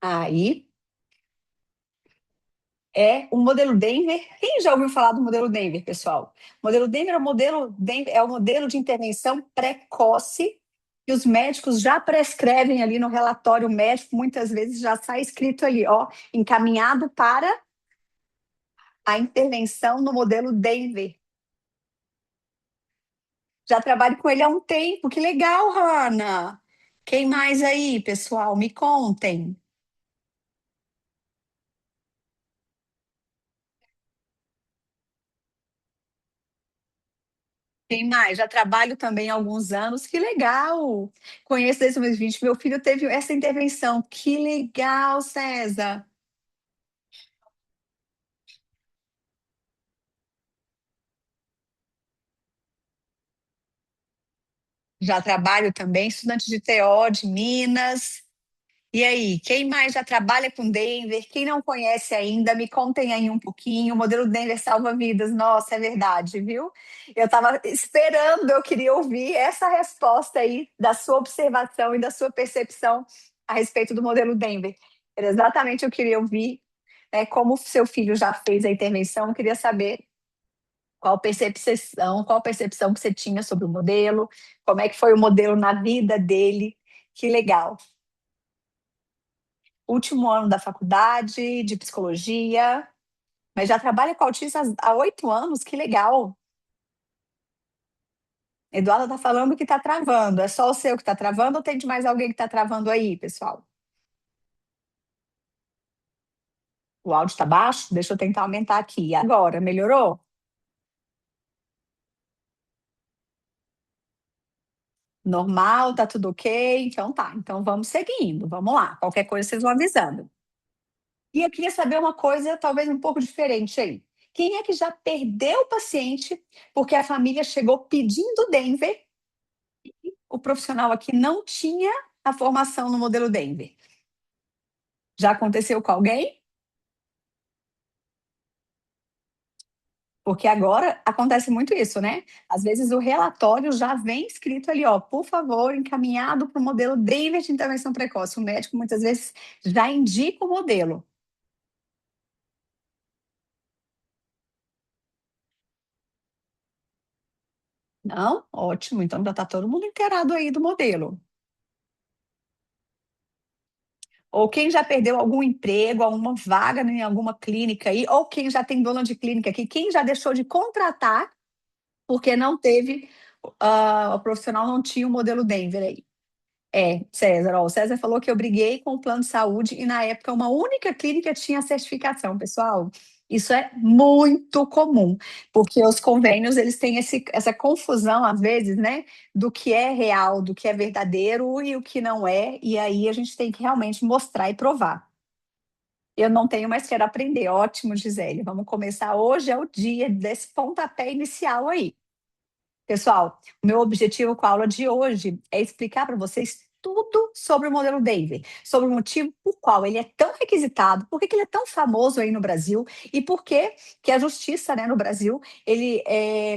Aí é o modelo Denver. Quem já ouviu falar do modelo Denver, pessoal? O modelo Denver é o modelo de intervenção precoce que os médicos já prescrevem ali no relatório médico, muitas vezes já sai escrito ali, ó, encaminhado para a intervenção no modelo Denver. Já trabalho com ele há um tempo. Que legal, Hanna. Quem mais aí, pessoal? Me contem. Quem mais? Já trabalho também há alguns anos. Que legal. Conheço desde 2020. Meu filho teve essa intervenção. Que legal, César. Já trabalho também, estudante de TO de Minas. E aí, quem mais já trabalha com Denver? Quem não conhece ainda, me contem aí um pouquinho. O modelo Denver salva vidas. Nossa, é verdade, viu? Eu estava esperando, eu queria ouvir essa resposta aí da sua observação e da sua percepção a respeito do modelo Denver. Era exatamente o que eu queria ouvir, né? Como seu filho já fez a intervenção, eu queria saber qual percepção que você tinha sobre o modelo, como é que foi o modelo na vida dele. Que legal. Último ano da faculdade de psicologia, mas já trabalha com autistas há 8 anos, que legal. Eduardo está falando que está travando. É só o seu que está travando ou tem de mais alguém que está travando aí, pessoal? O áudio está baixo? Deixa eu tentar aumentar aqui. Agora, melhorou? Normal, tá tudo ok? Então tá. Então vamos seguindo. Vamos lá. Qualquer coisa vocês vão avisando. E eu queria saber uma coisa, talvez um pouco diferente aí. Quem é que já perdeu o paciente porque a família chegou pedindo Denver? O profissional aqui não tinha a formação no modelo Denver. Já aconteceu com alguém? Porque agora acontece muito isso, né? Às vezes o relatório já vem escrito ali, ó, por favor, encaminhado para o modelo Denver de intervenção precoce. O médico muitas vezes já indica o modelo. Não? Ótimo, então já está todo mundo inteirado aí do modelo. Ou quem já perdeu algum emprego, alguma vaga em alguma clínica aí, ou quem já tem dona de clínica aqui, quem já deixou de contratar porque não teve, o profissional não tinha o modelo Denver aí. É, César, ó, o César falou que eu briguei com o plano de saúde e na época uma única clínica tinha certificação, pessoal. Isso é muito comum, porque os convênios eles têm essa confusão às vezes, né, do que é real, do que é verdadeiro e o que não é, e aí a gente tem que realmente mostrar e provar. Eu não tenho, mas quero aprender. Ótimo, Gisele. Vamos começar hoje, é o dia desse pontapé inicial aí. Pessoal, o meu objetivo com a aula de hoje é explicar para vocês tudo sobre o modelo Denver, sobre o motivo por qual ele é tão requisitado, por que que ele é tão famoso aí no Brasil e por que a justiça, né, no Brasil, ele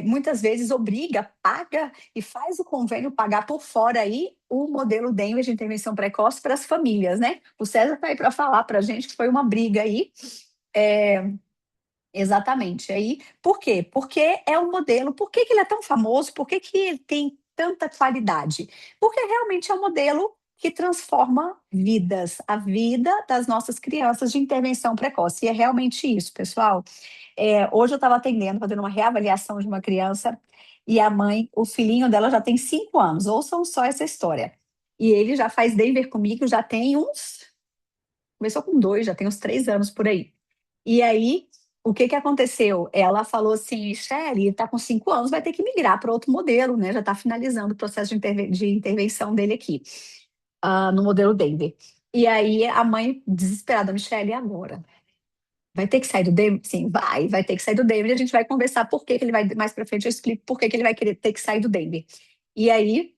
muitas vezes obriga, paga e faz o convênio pagar por fora aí o modelo Denver de intervenção precoce para as famílias, né? O César está aí para falar para a gente que foi uma briga aí. é, Exatamente. Aí, por quê? Porque é um modelo. Por que que ele é tão famoso? Por que que ele tem tanta qualidade? Porque realmente é um modelo que transforma vidas, a vida das nossas crianças de intervenção precoce. E é realmente isso, pessoal. Hoje eu estava atendendo, fazendo uma reavaliação de uma criança, e a mãe, o filhinho dela já tem 5 anos. Ouçam só essa história. E ele já faz Denver comigo, já tem uns. Começou com 2, já tem uns 3 anos por aí. E aí, o que que aconteceu? Ela falou assim, Michele, está com 5 anos, vai ter que migrar para outro modelo, né? Já está finalizando o processo de intervenção dele aqui, no modelo Denver. E aí a mãe, desesperada, Michele, e agora? Vai ter que sair do Denver? Sim, vai ter que sair do Denver. E a gente vai conversar por que que ele vai, mais para frente eu explico por que que ele vai querer ter que sair do Denver. E aí,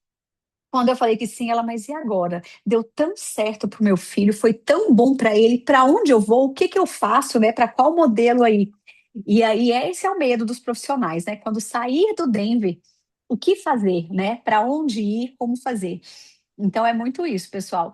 quando eu falei que sim, ela, mas e agora? Deu tão certo para o meu filho, foi tão bom para ele, para onde eu vou, o que que eu faço, né? Para qual modelo aí? E aí, esse é o medo dos profissionais, né? Quando sair do Denver, o que fazer, né? Para onde ir, como fazer? Então é muito isso, pessoal.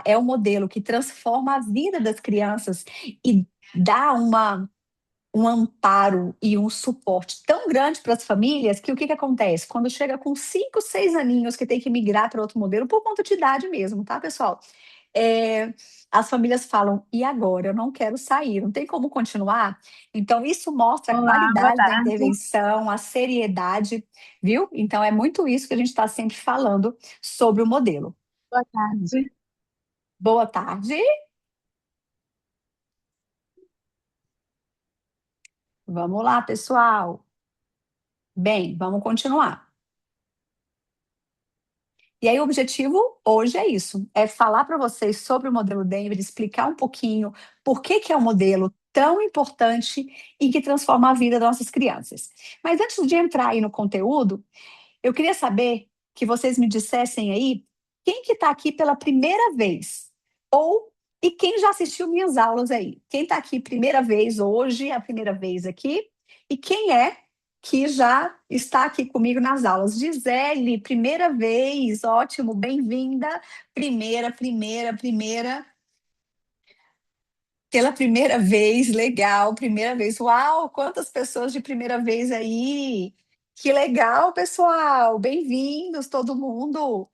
É um modelo que transforma a vida das crianças e dá um amparo e um suporte tão grande para as famílias que o que que acontece? Quando chega com 5, 6 aninhos que tem que migrar para outro modelo, por conta de idade mesmo, tá, pessoal? Eh, as famílias falam: "E agora? Eu não quero sair, não tem como continuar?". Então isso mostra a Olá, boa qualidade da tarde. intervenção, a seriedade, viu? Então é muito isso que a gente está sempre falando sobre o modelo. Boa tarde. Boa tarde, vamos lá, pessoal. Bem, vamos continuar. E aí o objetivo hoje é isso, é falar para vocês sobre o modelo Denver, explicar um pouquinho por que que é um modelo tão importante e que transforma a vida das nossas crianças. Mas antes de entrar aí no conteúdo, eu queria saber que vocês me dissessem aí quem que está aqui pela primeira vez ou e quem já assistiu minhas aulas aí. Quem está aqui primeira vez hoje, a primeira vez aqui, e quem é que já está aqui comigo nas aulas. Gisele, primeira vez, ótimo, bem-vinda. Primeira. Pela primeira vez, legal, primeira vez. Uau, quantas pessoas de primeira vez aí! Que legal, pessoal! Bem-vindos, todo mundo!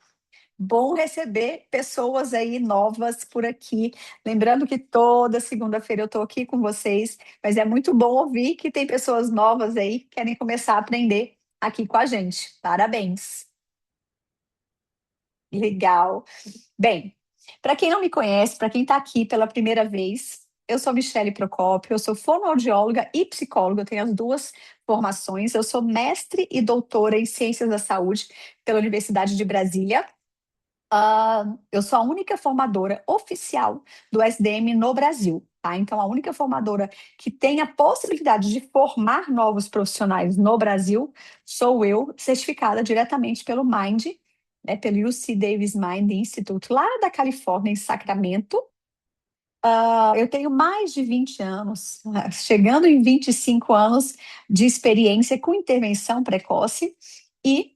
Bom receber pessoas aí novas por aqui. Lembrando que toda segunda-feira eu estou aqui com vocês, mas é muito bom ouvir que tem pessoas novas aí que querem começar a aprender aqui com a gente. Parabéns! Legal. Bem, para quem não me conhece, para quem está aqui pela primeira vez, eu sou Michele Procópio, eu sou fonoaudióloga e psicóloga, eu tenho as duas formações. Eu sou mestre e doutora em Ciências da Saúde pela Universidade de Brasília. Eu sou a única formadora oficial do SDM no Brasil, tá? Então, a única formadora que tem a possibilidade de formar novos profissionais no Brasil sou eu, certificada diretamente pelo Mind, né, pelo UC Davis Mind Institute, lá da Califórnia, em Sacramento. Eu tenho mais de 20 anos, chegando em 25 anos de experiência com intervenção precoce e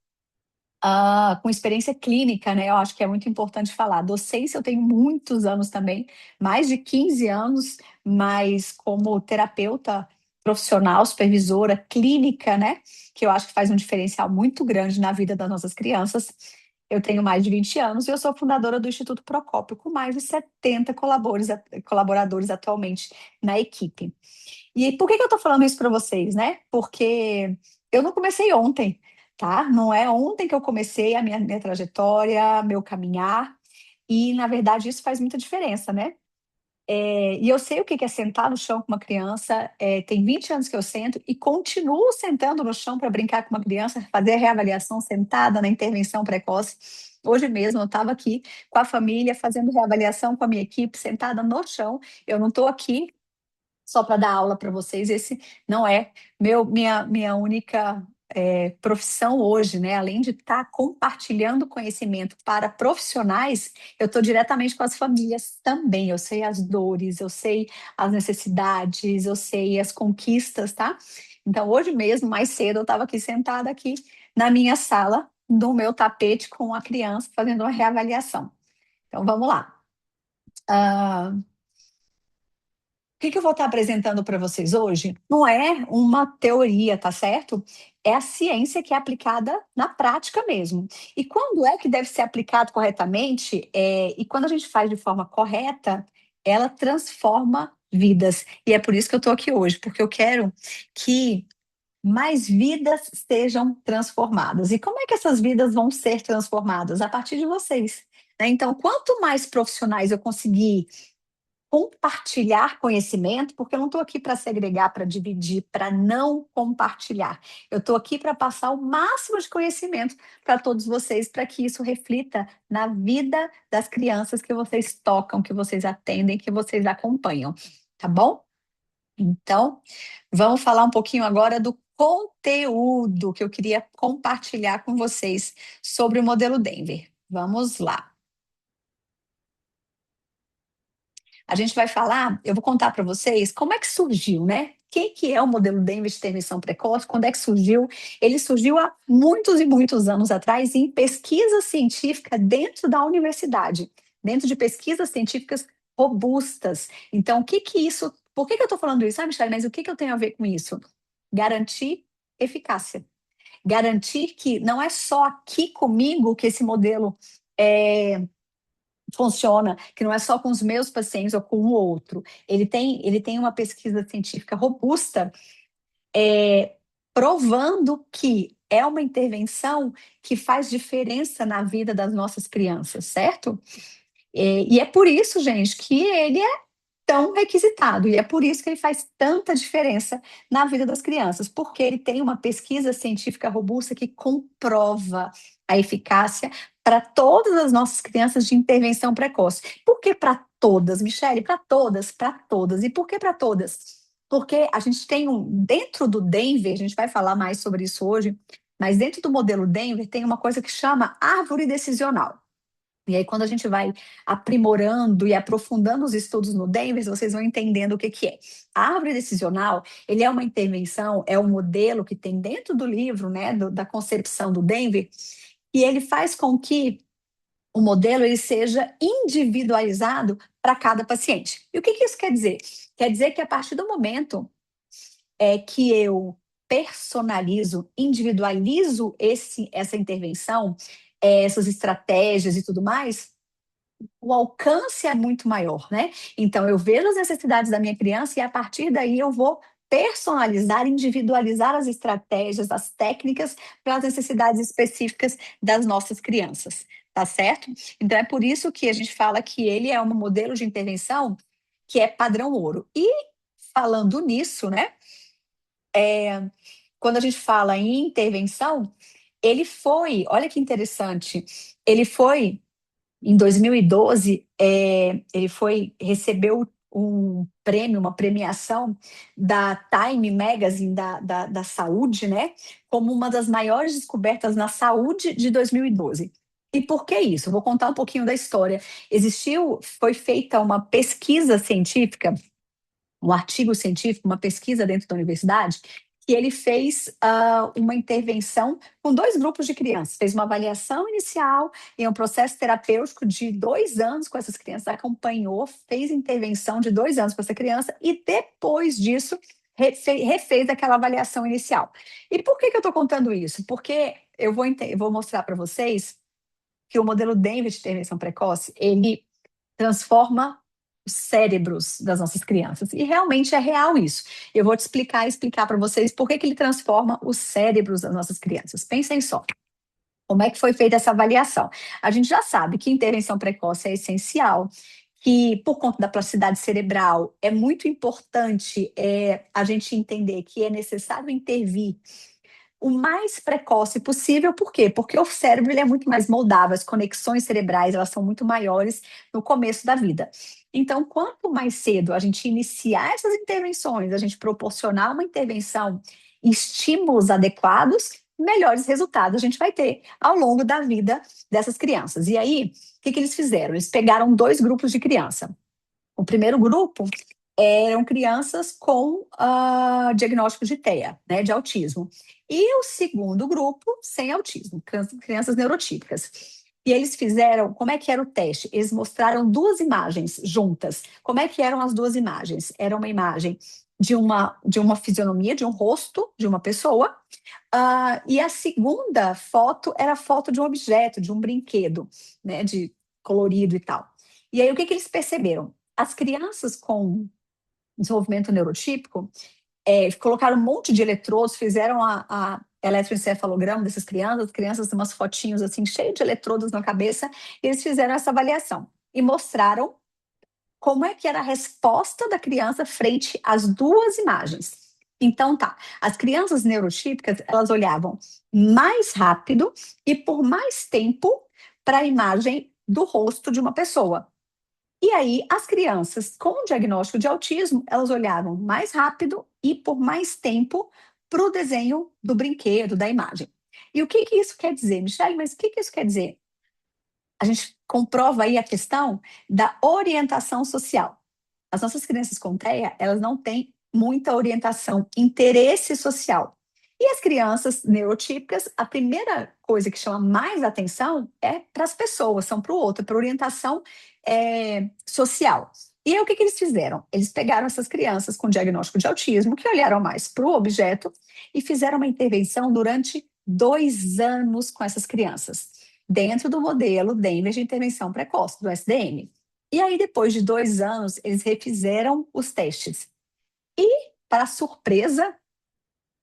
com experiência clínica, né? Eu acho que é muito importante falar. Docência, eu tenho muitos anos também, mais de 15 anos, mas como terapeuta profissional, supervisora clínica, né? Que eu acho que faz um diferencial muito grande na vida das nossas crianças. Eu tenho mais de 20 anos e eu sou fundadora do Instituto Procópio, com mais de 70 colaboradores atualmente na equipe. E por que que eu estou falando isso para vocês, né? Porque eu não comecei ontem, tá? Não é ontem que eu comecei a minha trajetória, meu caminhar, e na verdade isso faz muita diferença, né? E eu sei o que que é sentar no chão com uma criança, tem 20 anos que eu sento e continuo sentando no chão para brincar com uma criança, fazer a reavaliação sentada na intervenção precoce. Hoje mesmo eu estava aqui com a família, fazendo reavaliação com a minha equipe, sentada no chão. Eu não estou aqui só para dar aula para vocês, esse não é minha única profissão hoje, né? Além de estar compartilhando conhecimento para profissionais, eu estou diretamente com as famílias também. Eu sei as dores, eu sei as necessidades, eu sei as conquistas, tá? Então, hoje mesmo, mais cedo, eu estava aqui sentada aqui na minha sala, no meu tapete com a criança, fazendo uma reavaliação. Então, vamos lá. Ah, o que que eu vou estar apresentando para vocês hoje não é uma teoria, tá certo? É a ciência que é aplicada na prática mesmo. E quando é que deve ser aplicado corretamente? E quando a gente faz de forma correta, ela transforma vidas. E é por isso que eu estou aqui hoje, porque eu quero que mais vidas sejam transformadas. E como é que essas vidas vão ser transformadas? A partir de vocês, né? Então, quanto mais profissionais eu conseguir compartilhar conhecimento, porque eu não estou aqui para segregar, para dividir, para não compartilhar. Eu estou aqui para passar o máximo de conhecimento para todos vocês, para que isso reflita na vida das crianças que vocês tocam, que vocês atendem, que vocês acompanham, tá bom? Então, vamos falar um pouquinho agora do conteúdo que eu queria compartilhar com vocês sobre o modelo Denver. Vamos lá. A gente vai falar, eu vou contar para vocês como é que surgiu, né? que é o modelo Denver de intervenção precoce, quando é que surgiu? Ele surgiu há muitos e muitos anos atrás em pesquisa científica dentro da universidade, dentro de pesquisas científicas robustas. Então, o que que isso por que que eu estou falando isso? Ah, Michele, mas o que que eu tenho a ver com isso? Garantir eficácia. Garantir que não é só aqui comigo que esse modelo é, funciona, que não é só com os meus pacientes ou com o outro. Ele tem uma pesquisa científica robusta, é, provando que é uma intervenção que faz diferença na vida das nossas crianças, certo? E é por isso, gente, que ele é tão requisitado, e é por isso que ele faz tanta diferença na vida das crianças, porque ele tem uma pesquisa científica robusta que comprova a eficácia para todas as nossas crianças de intervenção precoce. Por que para todas, Michele? Para todas, para todas. E por que para todas? Porque a gente tem dentro do Denver, a gente vai falar mais sobre isso hoje, mas dentro do modelo Denver tem uma coisa que chama árvore decisional. E aí, quando a gente vai aprimorando e aprofundando os estudos no Denver, vocês vão entendendo o que que é. A árvore decisional, ele é uma intervenção, é um modelo que tem dentro do livro, né, da concepção do Denver, e ele faz com que o modelo ele seja individualizado para cada paciente. E o que que isso quer dizer? Quer dizer que a partir do momento que eu personalizo, individualizo essa intervenção, essas estratégias e tudo mais, o alcance é muito maior, né? Então, eu vejo as necessidades da minha criança e a partir daí eu vou personalizar, individualizar as estratégias, as técnicas para as necessidades específicas das nossas crianças, tá certo? Então, é por isso que a gente fala que ele é um modelo de intervenção que é padrão ouro. E falando nisso, né? Quando a gente fala em intervenção, olha que interessante, ele foi em 2012, recebeu um prêmio, uma premiação da Time Magazine da saúde, né? Como uma das maiores descobertas na saúde de 2012. E por que isso? Eu vou contar um pouquinho da história. Foi feita uma pesquisa científica, um artigo científico, uma pesquisa dentro da universidade, que ele fez uma intervenção com dois grupos de crianças. Fez uma avaliação inicial e um processo terapêutico de 2 anos com essas crianças, acompanhou, fez intervenção de 2 anos com essa criança e depois disso refez aquela avaliação inicial. E por que que eu estou contando isso? Porque eu vou mostrar para vocês que o modelo Denver de intervenção precoce, ele transforma os cérebros das nossas crianças. E realmente é real isso. Eu vou te explicar para vocês por que que ele transforma os cérebros das nossas crianças. Pensem só. Como é que foi feita essa avaliação? A gente já sabe que intervenção precoce é essencial, que por conta da plasticidade cerebral é muito importante a gente entender que é necessário intervir o mais precoce possível. Por quê? Porque o cérebro ele é muito mais moldável, as conexões cerebrais elas são muito maiores no começo da vida. Então, quanto mais cedo a gente iniciar essas intervenções, a gente proporcionar uma intervenção, estímulos adequados, melhores resultados a gente vai ter ao longo da vida dessas crianças. E aí, o que que eles fizeram? Eles pegaram dois grupos de criança. O primeiro grupo eram crianças com diagnóstico de TEA, né, de autismo. E o segundo grupo, sem autismo, crianças neurotípicas. E eles fizeram, como é que era o teste? Eles mostraram duas imagens juntas. Como é que eram as duas imagens? Era uma imagem de uma fisionomia, de um rosto de uma pessoa, e a segunda foto era a foto de um objeto, de um brinquedo, né, de colorido e tal. E aí, o que que eles perceberam? As crianças com desenvolvimento neurotípico colocaram um monte de eletrodos, fizeram a eletroencefalograma dessas crianças, as crianças têm umas fotinhos assim, cheias de eletrodos na cabeça, e eles fizeram essa avaliação e mostraram como é que era a resposta da criança frente às duas imagens. Então, tá, as crianças neurotípicas, elas olhavam mais rápido e por mais tempo para a imagem do rosto de uma pessoa. E aí, as crianças com diagnóstico de autismo, elas olhavam mais rápido e por mais tempo para o desenho do brinquedo, da imagem. E o que que isso quer dizer, Michele? Mas o que que isso quer dizer? A gente comprova aí a questão da orientação social. As nossas crianças com TEA, elas não têm muita orientação, interesse social. E as crianças neurotípicas, a primeira coisa que chama mais atenção é para as pessoas, são para o outro, para orientação social. E aí, o que, que eles fizeram? Eles pegaram essas crianças com diagnóstico de autismo, que olharam mais para o objeto, e fizeram uma intervenção durante 2 anos com essas crianças, dentro do modelo Denver de intervenção precoce, do SDM. E aí, depois de 2 anos, eles refizeram os testes. E, para surpresa,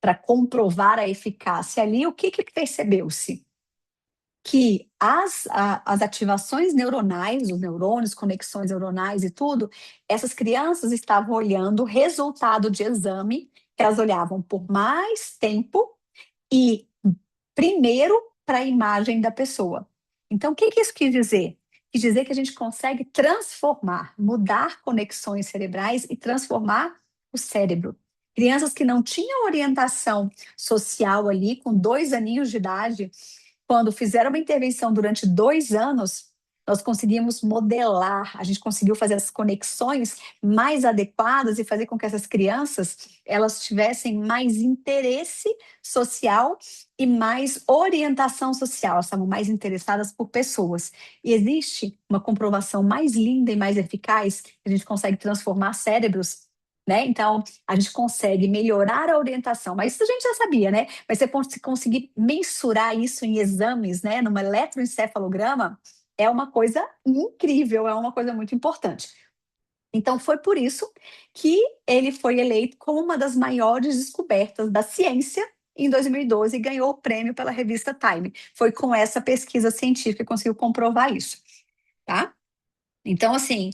para comprovar a eficácia ali, o que, que percebeu-se? Que as ativações neuronais, os neurônios, conexões neuronais e tudo, essas crianças estavam olhando o resultado de exame, que elas olhavam por mais tempo e primeiro para a imagem da pessoa. Então, o que, que isso quis dizer? Quis dizer que a gente consegue transformar, mudar conexões cerebrais e transformar o cérebro. Crianças que não tinham orientação social ali, com 2 aninhos de idade, quando fizeram uma intervenção durante 2 anos, nós conseguimos modelar, a gente conseguiu fazer as conexões mais adequadas e fazer com que essas crianças elas tivessem mais interesse social e mais orientação social, elas estavam mais interessadas por pessoas. E existe uma comprovação mais linda e mais eficaz, que a gente consegue transformar cérebros, né? Então, a gente consegue melhorar a orientação, mas isso a gente já sabia, né? Mas você conseguir mensurar isso em exames, né? Numa eletroencefalograma, é uma coisa incrível, é uma coisa muito importante. Então, foi por isso que ele foi eleito como uma das maiores descobertas da ciência em 2012 e ganhou o prêmio pela revista Time. Foi com essa pesquisa científica que conseguiu comprovar isso, tá? Então, assim,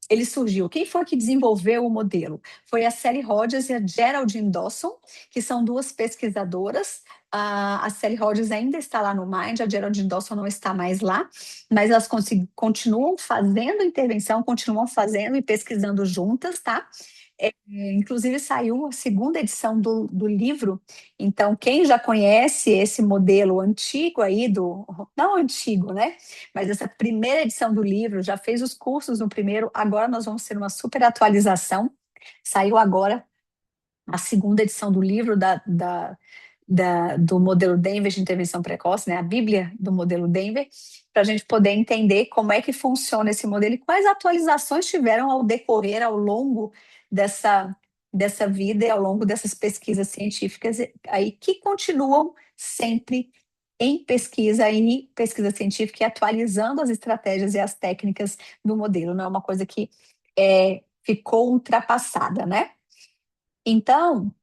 ele surgiu. Quem foi que desenvolveu o modelo? Foi a Sally Rogers e a Geraldine Dawson, que são duas pesquisadoras. A Sally Rogers ainda está lá no Mind, a Geraldine Dawson não está mais lá, mas elas continuam fazendo intervenção, continuam fazendo e pesquisando juntas, tá? Inclusive saiu a segunda edição do livro, então quem já conhece esse modelo antigo aí, não antigo, né? Mas essa primeira edição do livro, já fez os cursos no primeiro, agora nós vamos ter uma super atualização, saiu agora a segunda edição do livro do modelo Denver de intervenção precoce, né? A Bíblia do modelo Denver, para a gente poder entender como é que funciona esse modelo e quais atualizações tiveram ao decorrer, ao longo dessa vida e ao longo dessas pesquisas científicas aí que continuam sempre em pesquisa científica e atualizando as estratégias e as técnicas do modelo, não é uma coisa que ficou ultrapassada, né? Então,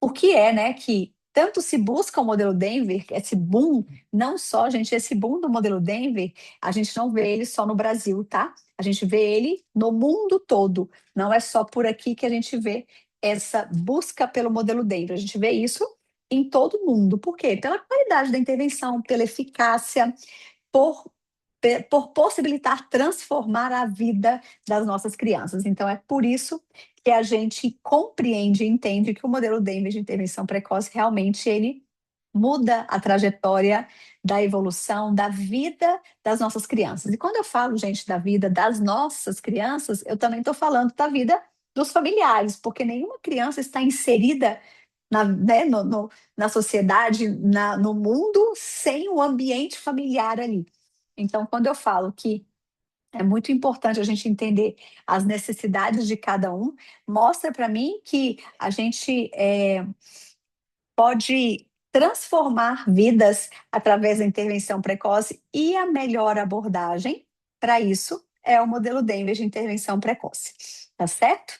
o que é, né, que tanto se busca o modelo Denver, esse boom, não só, gente, esse boom do modelo Denver, a gente não vê ele só no Brasil, tá? A gente vê ele no mundo todo. Não é só por aqui que a gente vê essa busca pelo modelo Denver. A gente vê isso em todo o mundo. Por quê? Pela qualidade da intervenção, pela eficácia, por, por possibilitar transformar a vida das nossas crianças. Então, é por isso que a gente compreende e entende que o modelo Denver de intervenção precoce realmente ele muda a trajetória da evolução da vida das nossas crianças. E quando eu falo, gente, da vida das nossas crianças, eu também estou falando da vida dos familiares, porque nenhuma criança está inserida né, na sociedade, no mundo, sem o ambiente familiar ali. Então, quando eu falo que é muito importante a gente entender as necessidades de cada um, mostra para mim que a gente pode transformar vidas através da intervenção precoce e a melhor abordagem para isso é o modelo Denver de intervenção precoce, tá certo?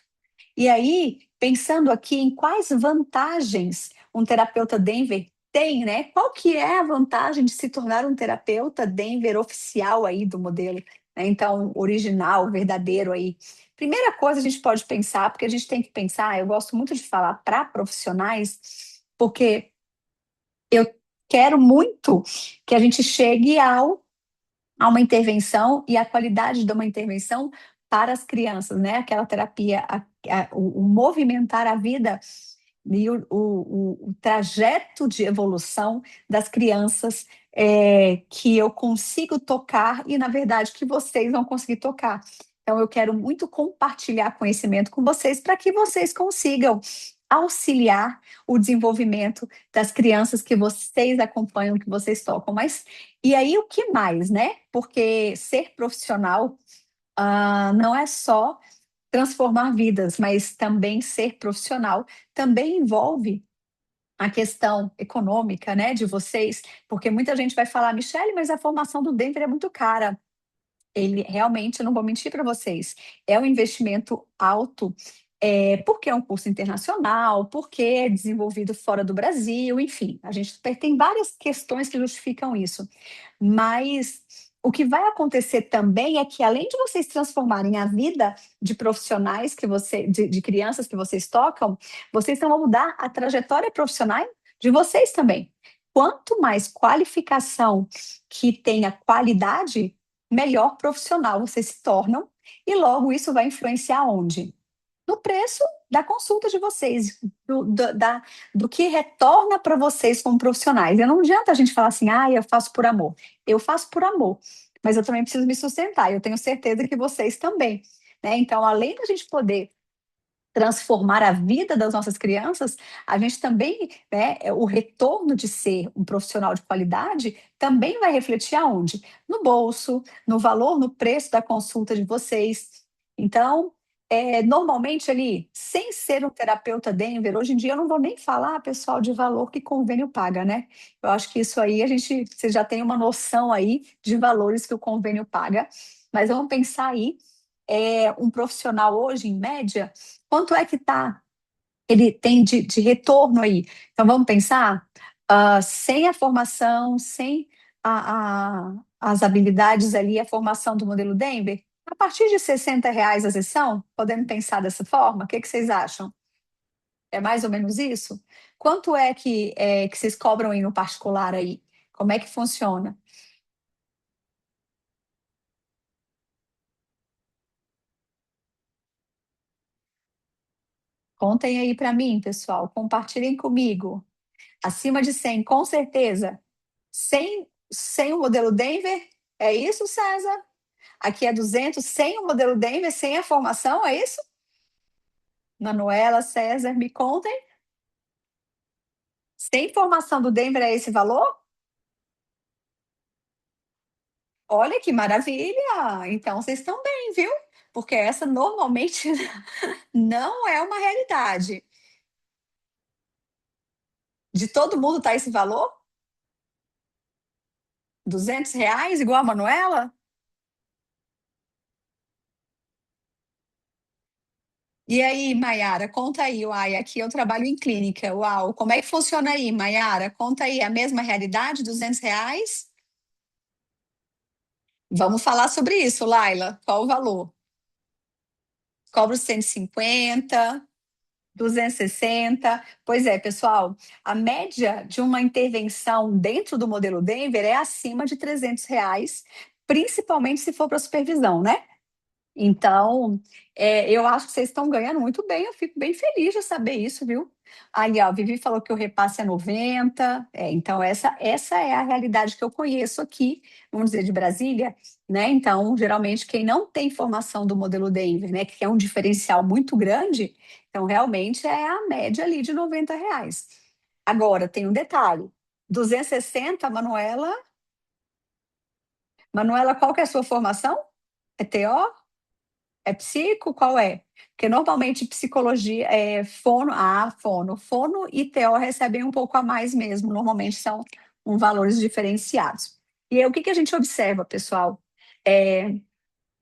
E aí, pensando aqui em quais vantagens um terapeuta Denver tem, né? Qual que é a vantagem de se tornar um terapeuta Denver oficial aí do modelo, né? Então, original, verdadeiro aí. Primeira coisa a gente pode pensar, porque a gente tem que pensar, eu gosto muito de falar para profissionais, porque eu quero muito que a gente chegue a uma intervenção e a qualidade de uma intervenção para as crianças, né? Aquela terapia, o movimentar a vida e o trajeto de evolução das crianças que eu consigo tocar e, na verdade, que vocês vão conseguir tocar. Então eu quero muito compartilhar conhecimento com vocês para que vocês consigam auxiliar o desenvolvimento das crianças que vocês acompanham, que vocês tocam. Mas e aí o que mais, né? Porque ser profissional, não é só transformar vidas, mas também ser profissional também envolve a questão econômica, né, de vocês, porque muita gente vai falar: "Michele, mas a formação do Denver é muito cara". Ele realmente, eu não vou mentir para vocês, é um investimento alto, porque é um curso internacional, porque é desenvolvido fora do Brasil, enfim, a gente tem várias questões que justificam isso. Mas o que vai acontecer também é que, além de vocês transformarem a vida de profissionais de crianças que vocês tocam, vocês vão mudar a trajetória profissional de vocês também. Quanto mais qualificação que tenha qualidade, melhor profissional vocês se tornam, e logo isso vai influenciar onde? No preço da consulta de vocês, do que retorna para vocês como profissionais. E não adianta a gente falar assim: "Ah, eu faço por amor". Eu faço por amor, mas eu também preciso me sustentar, eu tenho certeza que vocês também, né. Então, além da gente poder transformar a vida das nossas crianças, a gente também, né, o retorno de ser um profissional de qualidade também vai refletir aonde? No bolso, no valor, no preço da consulta de vocês. Então, normalmente ali, sem ser um terapeuta Denver, hoje em dia eu não vou nem falar, pessoal, de valor que convênio paga, né? Eu acho que isso aí você já tem uma noção aí de valores que o convênio paga, mas vamos pensar aí, um profissional hoje, em média, quanto é que ele tem de retorno aí? Então vamos pensar, sem a formação, sem as habilidades ali, a formação do modelo Denver, a partir de R$ 60 a sessão, podemos pensar dessa forma? O que que vocês acham? É mais ou menos isso? Quanto é que vocês cobram aí no particular aí? Como é que funciona? Contem aí para mim, pessoal, compartilhem comigo. Acima de 100, com certeza. Sem o modelo Denver, é isso, César? Aqui é 200, sem o modelo Denver, sem a formação, é isso? Manuela, César, me contem. Sem formação do Denver é esse valor? Olha que maravilha! Então vocês estão bem, viu? Porque essa normalmente não é uma realidade. De todo mundo tá esse valor? R$ 200, igual a Manuela? E aí, Maiara, conta aí, uai, aqui eu trabalho em clínica, uau, como é que funciona aí, Maiara? Conta aí, a mesma realidade, R$ 200? Vamos falar sobre isso, Laila, qual o valor? Cobro 150, 260. Pois é, pessoal, a média de uma intervenção dentro do modelo Denver é acima de R$ 300, principalmente se for para supervisão, né? Então, eu acho que vocês estão ganhando muito bem, eu fico bem feliz de saber isso, viu. Ali, ó, a Vivi falou que o repasse é 90, então essa é a realidade que eu conheço aqui, vamos dizer, de Brasília, né, então, geralmente, quem não tem formação do modelo Denver, né, que é um diferencial muito grande, então realmente é a média ali de R$ 90. Agora, tem um detalhe, 260, Manuela, qual que é a sua formação? É TO? É psico? Qual é? Porque normalmente psicologia é fono e TO recebem um pouco a mais mesmo, normalmente são valores diferenciados. E aí o que que a gente observa, pessoal? É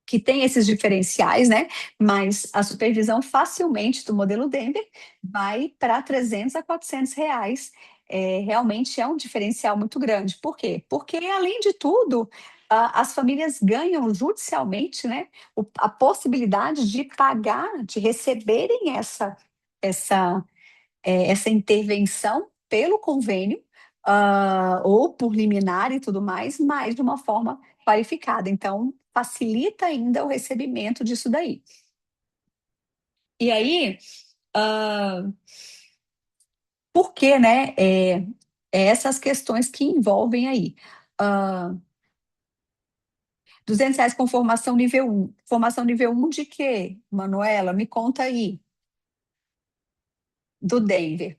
que tem esses diferenciais, né? Mas a supervisão facilmente do modelo Denver vai para R$ 300 a R$ 400. Realmente é um diferencial muito grande. Por quê? Porque, além de tudo, as famílias ganham judicialmente, né, a possibilidade de pagar, de receberem essa essa intervenção pelo convênio, ou por liminar e tudo mais, mas de uma forma qualificada. Então, facilita ainda o recebimento disso daí. E aí, ah, por que, né? Essas questões que envolvem aí. Ah, R$ 200 com formação nível 1. Formação nível 1 de quê, Manuela? Me conta aí. Do Denver.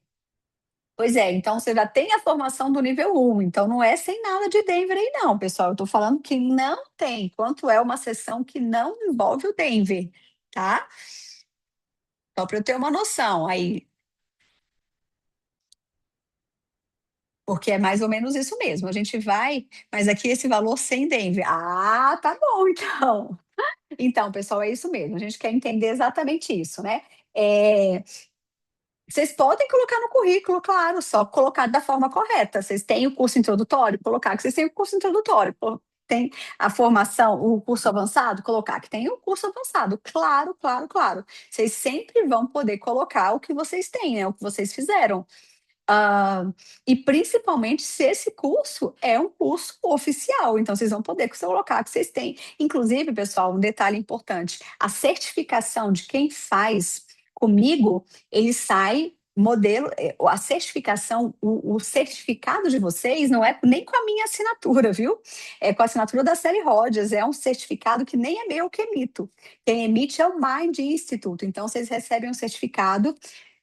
Pois é, então você já tem a formação do nível 1, então não é sem nada de Denver aí não, pessoal. Eu tô falando que não tem, quanto é uma sessão que não envolve o Denver, tá? Só para eu ter uma noção aí, porque é mais ou menos isso mesmo. A gente vai, mas aqui esse valor sem Denver. Ah, tá bom então. Então, pessoal, é isso mesmo. A gente quer entender exatamente isso, né? É, vocês podem colocar no currículo, claro, só colocar da forma correta. Vocês têm o curso introdutório, colocar que vocês têm o curso introdutório. Tem a formação, o curso avançado, colocar que tem o curso avançado. Claro, claro, claro. Vocês sempre vão poder colocar o que vocês têm, né? O que vocês fizeram. Ah, e principalmente se esse curso é um curso oficial, então vocês vão poder colocar que vocês têm. Inclusive, pessoal, um detalhe importante: a certificação de quem faz comigo, ele sai modelo, a certificação, o certificado de vocês não é nem com a minha assinatura, viu? É com a assinatura da Sally Rogers, é um certificado que nem é meu que emito. Quem emite é o Mind Institute, então vocês recebem um certificado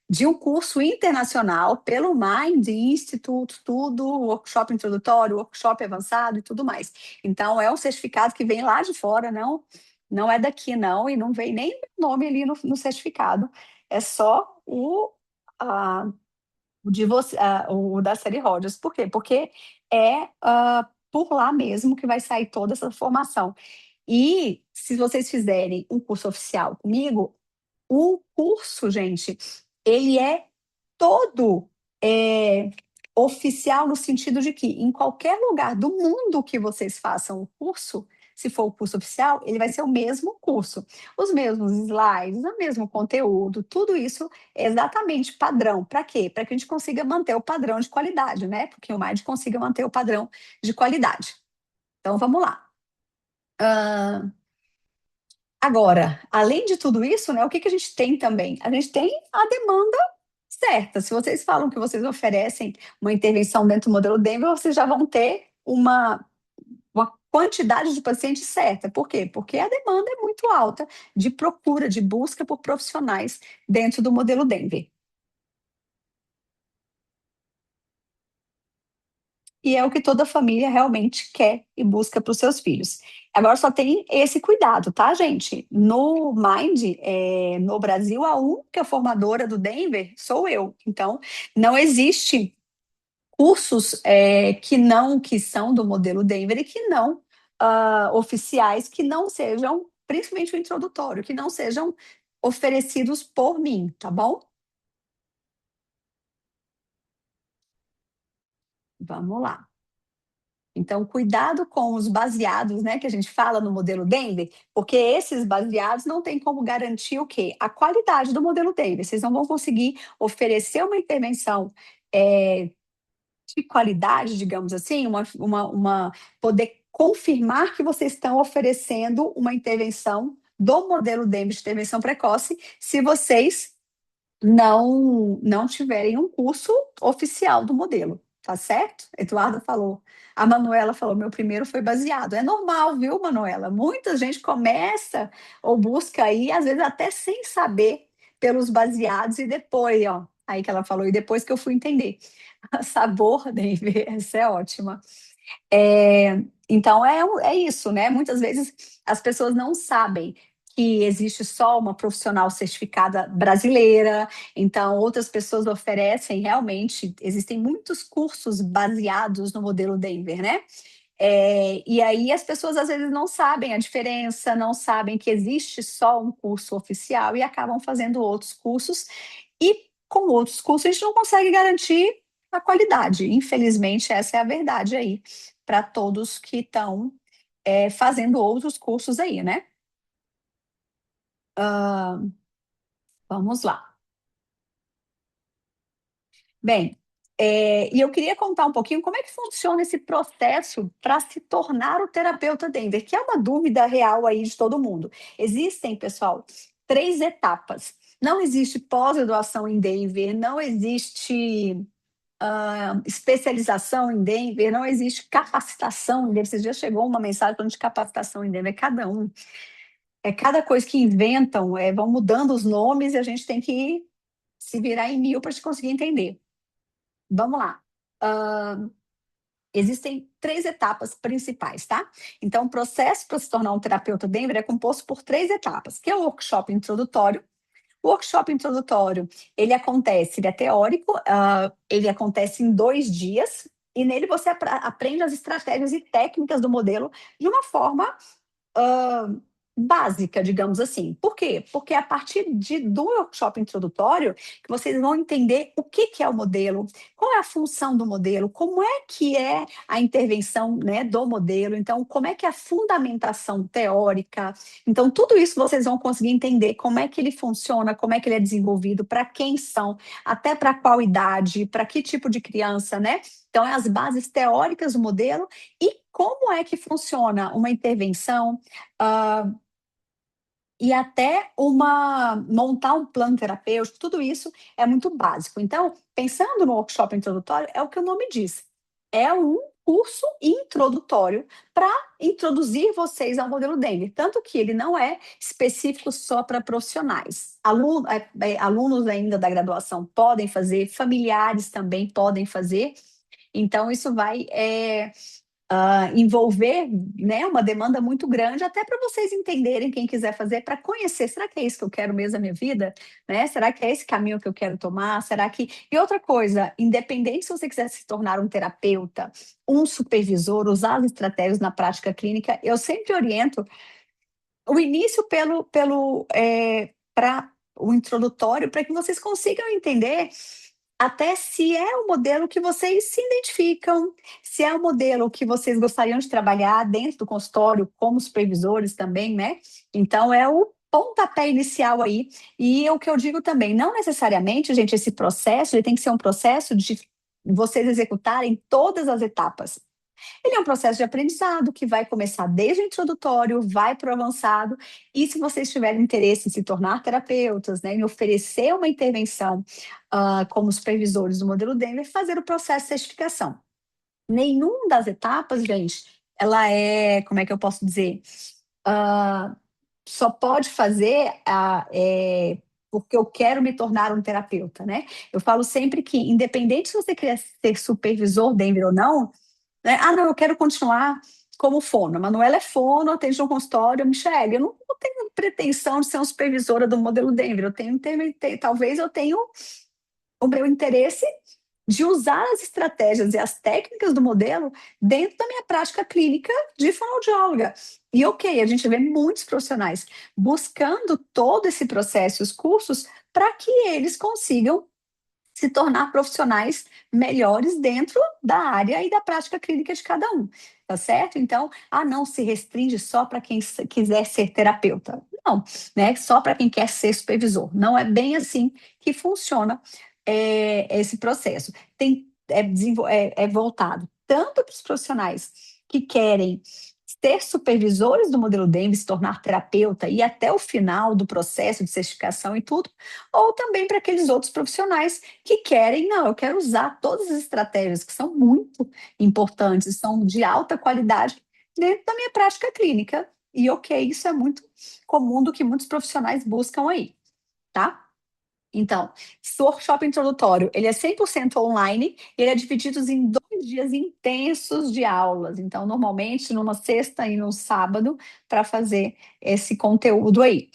de um curso internacional pelo Mind Institute, tudo, workshop introdutório, workshop avançado e tudo mais. Então, é um certificado que vem lá de fora, não é daqui, não, e não vem nem o nome ali no certificado. É só o de você, o da série Rogers. Por quê? Porque é por lá mesmo que vai sair toda essa formação. E se vocês fizerem um curso oficial comigo, o curso, gente, ele é todo é, oficial no sentido de que em qualquer lugar do mundo que vocês façam o curso, se for o curso oficial, ele vai ser o mesmo curso, os mesmos slides, o mesmo conteúdo, tudo isso é exatamente padrão. Para quê? Para que a gente consiga manter o padrão de qualidade, né? Porque o MAID consiga manter o padrão de qualidade. Então, vamos lá. Uh, Agora, além de tudo isso, né, o que que a gente tem também? A gente tem a demanda certa. Se vocês falam que vocês oferecem uma intervenção dentro do modelo Denver, vocês já vão ter uma quantidade de pacientes certa. Por quê? Porque a demanda é muito alta de procura, de busca por profissionais dentro do modelo Denver. E é o que toda família realmente quer e busca para os seus filhos. Agora só tem esse cuidado, tá, gente? No Mind, no Brasil, a única formadora do Denver sou eu. Então, não existe cursos que são do modelo Denver e que não oficiais, que não sejam, principalmente o introdutório, que não sejam oferecidos por mim, tá bom? Vamos lá. Então, cuidado com os baseados, né, que a gente fala no modelo Denver, porque esses baseados não tem como garantir o quê? A qualidade do modelo Denver. Vocês não vão conseguir oferecer uma intervenção é, de qualidade, digamos assim, poder confirmar que vocês estão oferecendo uma intervenção do modelo Denver de intervenção precoce, se vocês não tiverem um curso oficial do modelo, tá certo? Eduardo falou. A Manuela falou: meu primeiro foi baseado. É normal, viu, Manuela? Muita gente começa ou busca aí, às vezes até sem saber, pelos baseados, e depois, ó, aí que ela falou, e depois que eu fui entender. Sabor, David, essa é ótima. Então é isso, né? Muitas vezes as pessoas não sabem que existe só uma profissional certificada brasileira, então outras pessoas oferecem realmente, existem muitos cursos baseados no modelo Denver, né? E aí as pessoas às vezes não sabem a diferença, não sabem que existe só um curso oficial e acabam fazendo outros cursos, e com outros cursos a gente não consegue garantir a qualidade. Infelizmente, essa é a verdade aí para todos que estão fazendo outros cursos aí, né? Ah, vamos lá. Bem, e eu queria contar um pouquinho como é que funciona esse processo para se tornar o terapeuta Denver, que é uma dúvida real aí de todo mundo. Existem, pessoal, 3 etapas. Não existe pós-graduação em Denver, não existe especialização em Denver, não existe capacitação em Denver. Esses dias chegou uma mensagem falando de capacitação em Denver, é cada coisa que inventam, vão mudando os nomes e a gente tem que se virar em mil para te conseguir entender. Vamos lá. Ah, Existem 3 etapas principais, tá? Então, o processo para se tornar um terapeuta Denver é composto por 3 etapas, que é o workshop introdutório. O workshop introdutório, ele é teórico, ele acontece em 2 dias, e nele você aprende as estratégias e técnicas do modelo de uma forma hã, básica, digamos assim. Por quê? Porque é a partir do workshop introdutório que vocês vão entender o que que é o modelo, qual é a função do modelo, como é que é a intervenção, né, do modelo, então como é que é a fundamentação teórica. Então tudo isso vocês vão conseguir entender como é que ele funciona, como é que ele é desenvolvido, para quem são, até para qual idade, para que tipo de criança, né. Então é as bases teóricas do modelo e como é que funciona uma intervenção, ah, e até montar um plano terapêutico, tudo isso é muito básico. Então, pensando no workshop introdutório, é o que o nome diz, é um curso introdutório para introduzir vocês ao modelo Denver, tanto que ele não é específico só para profissionais. Alunos ainda da graduação podem fazer, familiares também podem fazer, então isso vai, envolver, né, uma demanda muito grande, até para vocês entenderem, quem quiser fazer, para conhecer, será que é isso que eu quero mesmo na minha vida? Né? Será que é esse caminho que eu quero tomar? Será que. E outra coisa, independente se você quiser se tornar um terapeuta, um supervisor, usar as estratégias na prática clínica, eu sempre oriento o início para o introdutório, para que vocês consigam entender até se é o modelo que vocês se identificam, se é o modelo que vocês gostariam de trabalhar dentro do consultório, como supervisores também, né? Então, é o pontapé inicial aí. E o que eu digo também, não necessariamente, gente, esse processo ele tem que ser um processo de vocês executarem todas as etapas. Ele é um processo de aprendizado que vai começar desde o introdutório, vai para o avançado, e se vocês tiverem interesse em se tornar terapeutas, né, em oferecer uma intervenção como supervisores do modelo Denver, fazer o processo de certificação. Nenhuma das etapas, gente, ela é, como é que eu posso dizer? Ah, Só pode fazer porque eu quero me tornar um terapeuta, né? Eu falo sempre que, independente se você quer ser supervisor Denver ou não, né? Ah, não, eu quero continuar como fono. A Manuela é fono, atende no consultório. Michele, eu não tenho pretensão de ser uma supervisora do modelo Denver. Talvez eu tenha o meu interesse de usar as estratégias e as técnicas do modelo dentro da minha prática clínica de fonoaudióloga. E ok, a gente vê muitos profissionais buscando todo esse processo, os cursos, para que eles consigam se tornar profissionais melhores dentro da área e da prática clínica de cada um, tá certo? Então, não se restringe só para quem quiser ser terapeuta. Não, né? Só para quem quer ser supervisor. Não é bem assim que funciona esse processo. É voltado tanto para os profissionais que querem ser supervisores do modelo DEM, se tornar terapeuta e até o final do processo de certificação e tudo, ou também para aqueles outros profissionais que querem, não, eu quero usar todas as estratégias que são muito importantes, são de alta qualidade dentro da minha prática clínica. E ok, isso é muito comum do que muitos profissionais buscam aí, tá? Então, esse workshop introdutório, ele é 100% online, ele é dividido em 2 dias intensos de aulas. Então, normalmente, numa sexta e num sábado, para fazer esse conteúdo aí.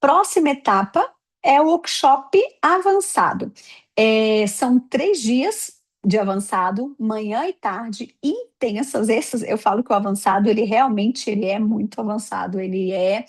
Próxima etapa é o workshop avançado. São 3 dias de avançado, manhã e tarde, intensas. Eu falo que o avançado, ele realmente ele é muito avançado. Ele é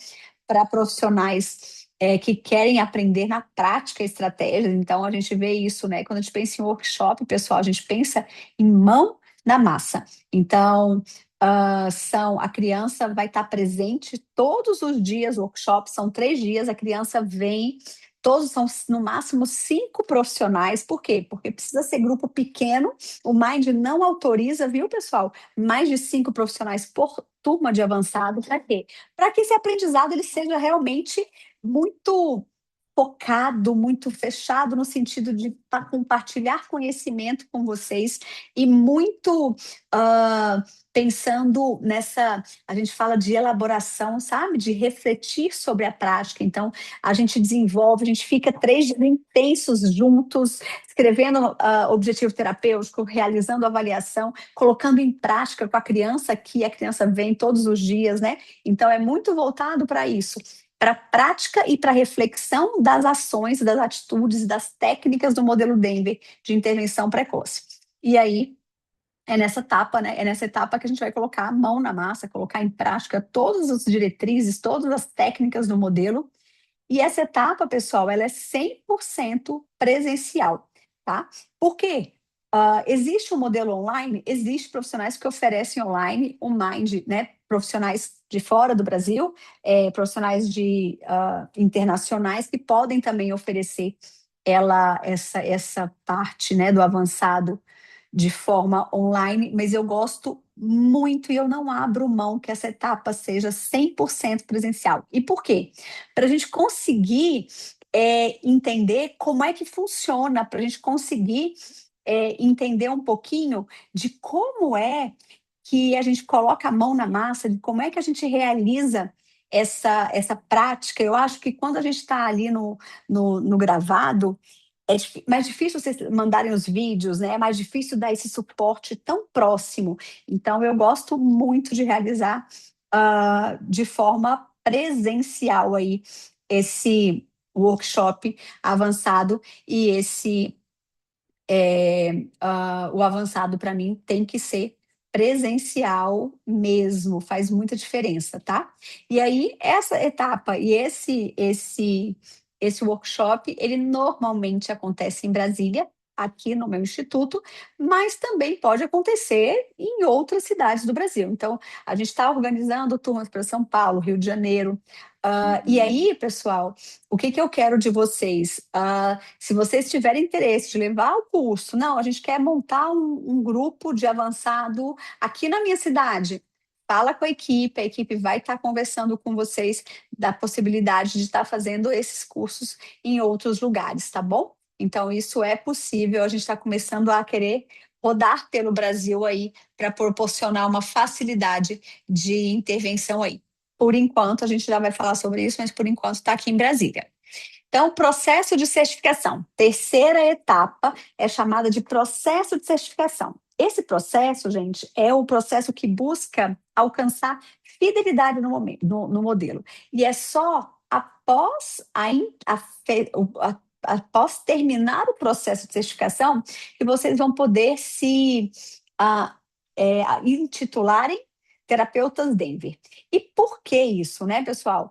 para profissionais que querem aprender na prática estratégias. Então, a gente vê isso, né? Quando a gente pensa em workshop, pessoal, a gente pensa em mão na massa. Então, a criança vai estar presente todos os dias, o workshop são 3 dias, a criança vem, todos são no máximo 5 profissionais, por quê? Porque precisa ser grupo pequeno, o Mind não autoriza, viu, pessoal? Mais de 5 profissionais por turma de avançado, para quê? Para que esse aprendizado ele seja realmente muito focado, muito fechado no sentido de compartilhar conhecimento com vocês e muito pensando nessa, a gente fala de elaboração, sabe? De refletir sobre a prática. Então, a gente desenvolve, a gente fica 3 dias intensos juntos, escrevendo objetivo terapêutico, realizando avaliação, colocando em prática com a criança, que a criança vem todos os dias, né? Então, é muito voltado para isso, para a prática e para a reflexão das ações, das atitudes, das técnicas do modelo Denver de intervenção precoce. E aí, é nessa etapa, né? É nessa etapa que a gente vai colocar a mão na massa, colocar em prática todas as diretrizes, todas as técnicas do modelo. E essa etapa, pessoal, ela é 100% presencial, tá? Por quê? Existe um modelo online, existe profissionais que oferecem online o Mind, né? Profissionais de fora do Brasil, profissionais internacionais que podem também oferecer essa parte, né, do avançado de forma online, mas eu gosto muito e eu não abro mão que essa etapa seja 100% presencial. E por quê? Para a gente conseguir entender como é que funciona, para a gente conseguir entender um pouquinho de como é que a gente coloca a mão na massa, de como é que a gente realiza essa prática. Eu acho que quando a gente está ali no gravado, é mais difícil vocês mandarem os vídeos, né? É mais difícil dar esse suporte tão próximo. Então, eu gosto muito de realizar de forma presencial aí esse workshop avançado e o avançado para mim tem que ser presencial mesmo, faz muita diferença, tá? E aí essa etapa e esse workshop, ele normalmente acontece em Brasília, aqui no meu instituto, mas também pode acontecer em outras cidades do Brasil. Então, a gente está organizando turmas para São Paulo, Rio de Janeiro. E aí, pessoal, o que eu quero de vocês? Se vocês tiverem interesse de levar o curso, não, a gente quer montar um grupo de avançado aqui na minha cidade. Fala com a equipe vai estar conversando com vocês da possibilidade de estar fazendo esses cursos em outros lugares, tá bom? Então, isso é possível, a gente está começando a querer rodar pelo Brasil aí para proporcionar uma facilidade de intervenção aí. Por enquanto, a gente já vai falar sobre isso, mas por enquanto está aqui em Brasília. Então, processo de certificação. Terceira etapa é chamada de processo de certificação. Esse processo, gente, é o processo que busca alcançar fidelidade no modelo. E é só após terminar o processo de certificação que vocês vão poder se intitularem terapeutas Denver. E por que isso, né, pessoal?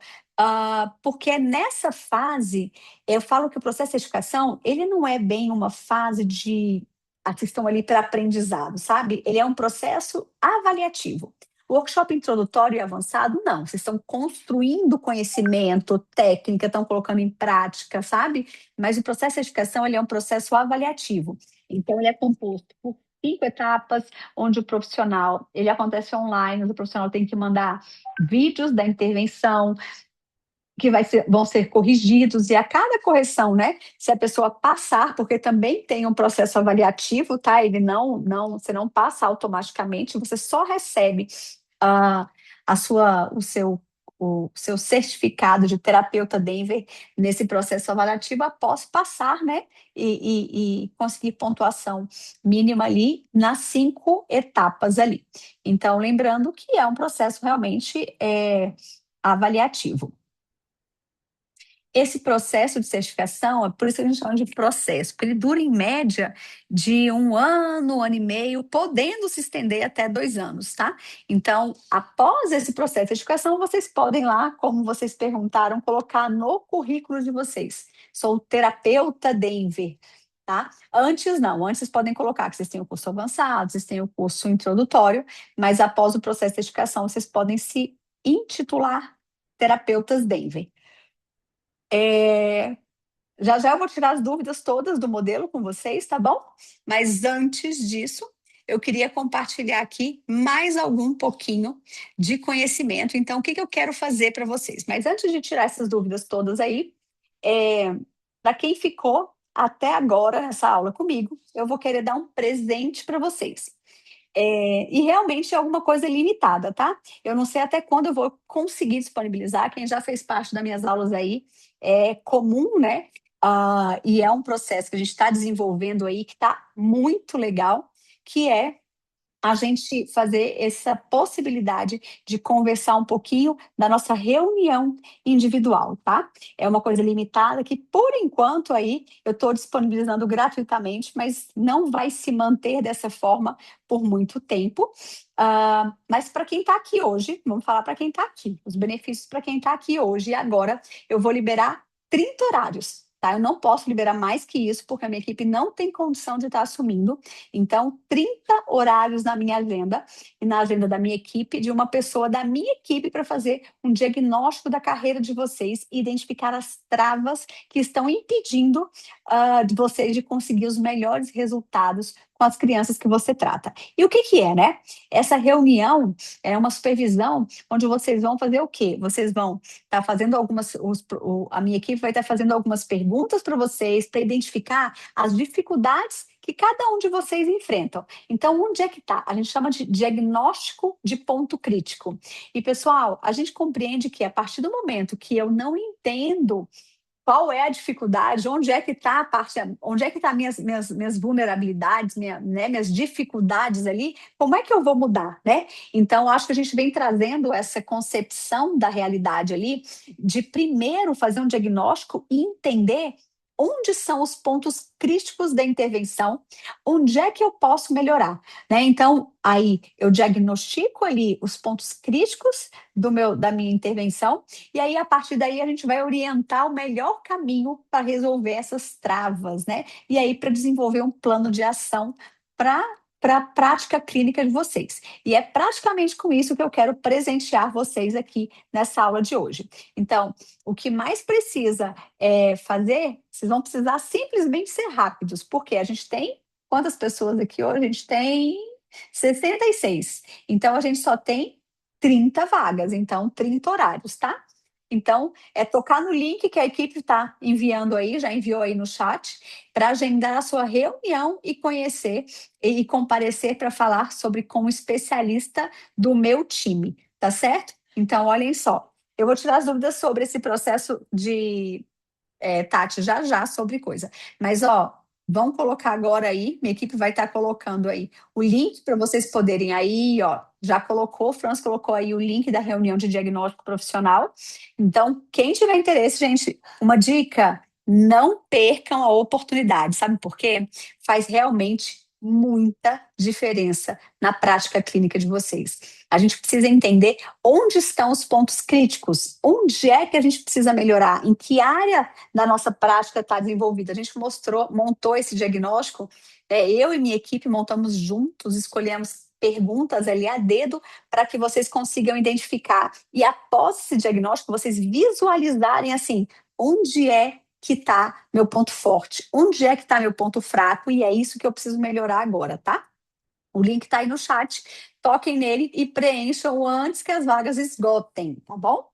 Porque nessa fase, eu falo que o processo de certificação, ele não é bem uma fase de assistão ali para aprendizado, sabe? Ele é um processo avaliativo. O workshop introdutório e avançado, não. Vocês estão construindo conhecimento, técnica, estão colocando em prática, sabe? Mas o processo de certificação, ele é um processo avaliativo. Então, ele é composto por 5 etapas, onde o profissional, ele acontece online, o profissional tem que mandar vídeos da intervenção, que vão ser corrigidos, e a cada correção, né, se a pessoa passar, porque também tem um processo avaliativo, tá? Ele você não passa automaticamente, você só recebe uh, o seu certificado de terapeuta Denver nesse processo avaliativo após passar, né, e conseguir pontuação mínima ali nas 5 etapas ali. Então, lembrando que é um processo realmente avaliativo. Esse processo de certificação, é por isso que a gente chama de processo, porque ele dura em média de 1 ano, 1 ano e meio, podendo se estender até 2 anos, tá? Então, após esse processo de certificação, vocês podem lá, como vocês perguntaram, colocar no currículo de vocês. Sou terapeuta Denver, tá? Antes não, antes vocês podem colocar que vocês têm o curso avançado, vocês têm o curso introdutório, mas após o processo de certificação, vocês podem se intitular terapeutas Denver. Já já eu vou tirar as dúvidas todas do modelo com vocês, tá bom? Mas antes disso, eu queria compartilhar aqui mais algum pouquinho de conhecimento. Então, o que eu quero fazer para vocês? Mas antes de tirar essas dúvidas todas aí, Para quem ficou até agora nessa aula comigo, eu vou querer dar um presente para vocês. E realmente é alguma coisa limitada, tá? Eu não sei até quando eu vou conseguir disponibilizar. Quem já fez parte das minhas aulas aí, é comum, né? E é um processo que a gente está desenvolvendo aí que está muito legal, que é a gente fazer essa possibilidade de conversar um pouquinho da nossa reunião individual, tá? É uma coisa limitada que, por enquanto, aí eu estou disponibilizando gratuitamente, mas não vai se manter dessa forma por muito tempo. Mas para quem está aqui hoje, vamos falar para quem está aqui, os benefícios para quem está aqui hoje e agora, eu vou liberar 30 horários. Tá? Eu não posso liberar mais que isso, porque a minha equipe não tem condição de estar assumindo. Então, 30 horários na minha agenda e na agenda da minha equipe, de uma pessoa da minha equipe para fazer um diagnóstico da carreira de vocês e identificar as travas que estão impedindo de vocês de conseguir os melhores resultados com as crianças que você trata. E o que que é, né? Essa reunião é uma supervisão onde vocês vão fazer o quê? Vocês vão estar fazendo a minha equipe vai estar fazendo algumas perguntas para vocês para identificar as dificuldades que cada um de vocês enfrentam. Então, onde é que está? A gente chama de diagnóstico de ponto crítico. E, pessoal, a gente compreende que a partir do momento que eu não entendo qual é a dificuldade, onde é que está a parte, onde é que estão minhas vulnerabilidades, minhas dificuldades ali, como é que eu vou mudar, né? Então, acho que a gente vem trazendo essa concepção da realidade ali, de primeiro fazer um diagnóstico e entender onde são os pontos críticos da intervenção, onde é que eu posso melhorar, né? Então, aí eu diagnostico ali os pontos críticos da minha intervenção, e aí, a partir daí, a gente vai orientar o melhor caminho para resolver essas travas, né? E aí, para desenvolver um plano de ação para a prática clínica de vocês. E é praticamente com isso que eu quero presentear vocês aqui nessa aula de hoje. Então, o que mais precisa fazer, vocês vão precisar simplesmente ser rápidos, porque a gente tem quantas pessoas aqui hoje? A gente tem 66. Então, a gente só tem 30 vagas, então 30 horários, tá? Então, é tocar no link que a equipe está enviando aí, já enviou aí no chat, para agendar a sua reunião e conhecer e comparecer para falar sobre com o especialista do meu time, tá certo? Então, olhem só, eu vou tirar as dúvidas sobre esse processo de Tati, já já sobre coisa. Mas, ó, vão colocar agora aí, minha equipe vai estar colocando aí o link para vocês poderem aí, ó, já colocou, o Franz colocou aí o link da reunião de diagnóstico profissional. Então, quem tiver interesse, gente, uma dica, não percam a oportunidade, sabe por quê? Faz realmente muita diferença na prática clínica de vocês. A gente precisa entender onde estão os pontos críticos, onde é que a gente precisa melhorar, em que área da nossa prática está desenvolvida. A gente montou esse diagnóstico, eu e minha equipe montamos juntos, escolhemos perguntas ali a dedo para que vocês consigam identificar. E após esse diagnóstico, vocês visualizarem assim, onde é que está meu ponto forte, onde é que está meu ponto fraco, e é isso que eu preciso melhorar agora, tá? O link está aí no chat, toquem nele e preencham antes que as vagas esgotem, tá bom?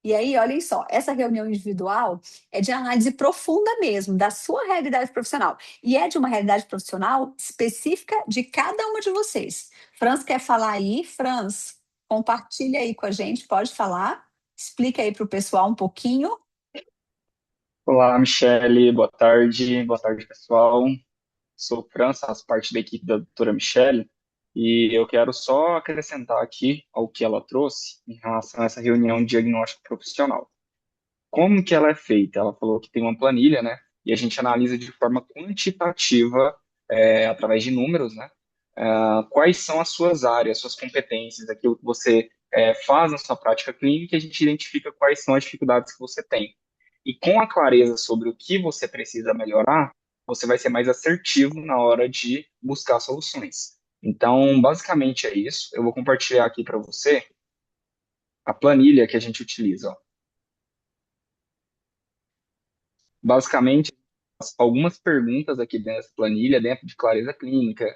E aí, olhem só, essa reunião individual é de análise profunda mesmo, da sua realidade profissional. E é de uma realidade profissional específica de cada uma de vocês. Franz quer falar aí? Franz, compartilha aí com a gente, pode falar? Explica aí para o pessoal um pouquinho. Olá, Michele, boa tarde, pessoal. Sou o França, faço parte da equipe da doutora Michele, e eu quero só acrescentar aqui ao que ela trouxe em relação a essa reunião de diagnóstico profissional. Como que ela é feita? Ela falou que tem uma planilha, né? E a gente analisa de forma quantitativa, através de números, né? Quais são as suas áreas, suas competências, aquilo que você faz na sua prática clínica, e a gente identifica quais são as dificuldades que você tem. E com a clareza sobre o que você precisa melhorar, você vai ser mais assertivo na hora de buscar soluções. Então, basicamente é isso. Eu vou compartilhar aqui para você a planilha que a gente utiliza. Ó. Basicamente, algumas perguntas aqui dessa planilha, dentro de clareza clínica,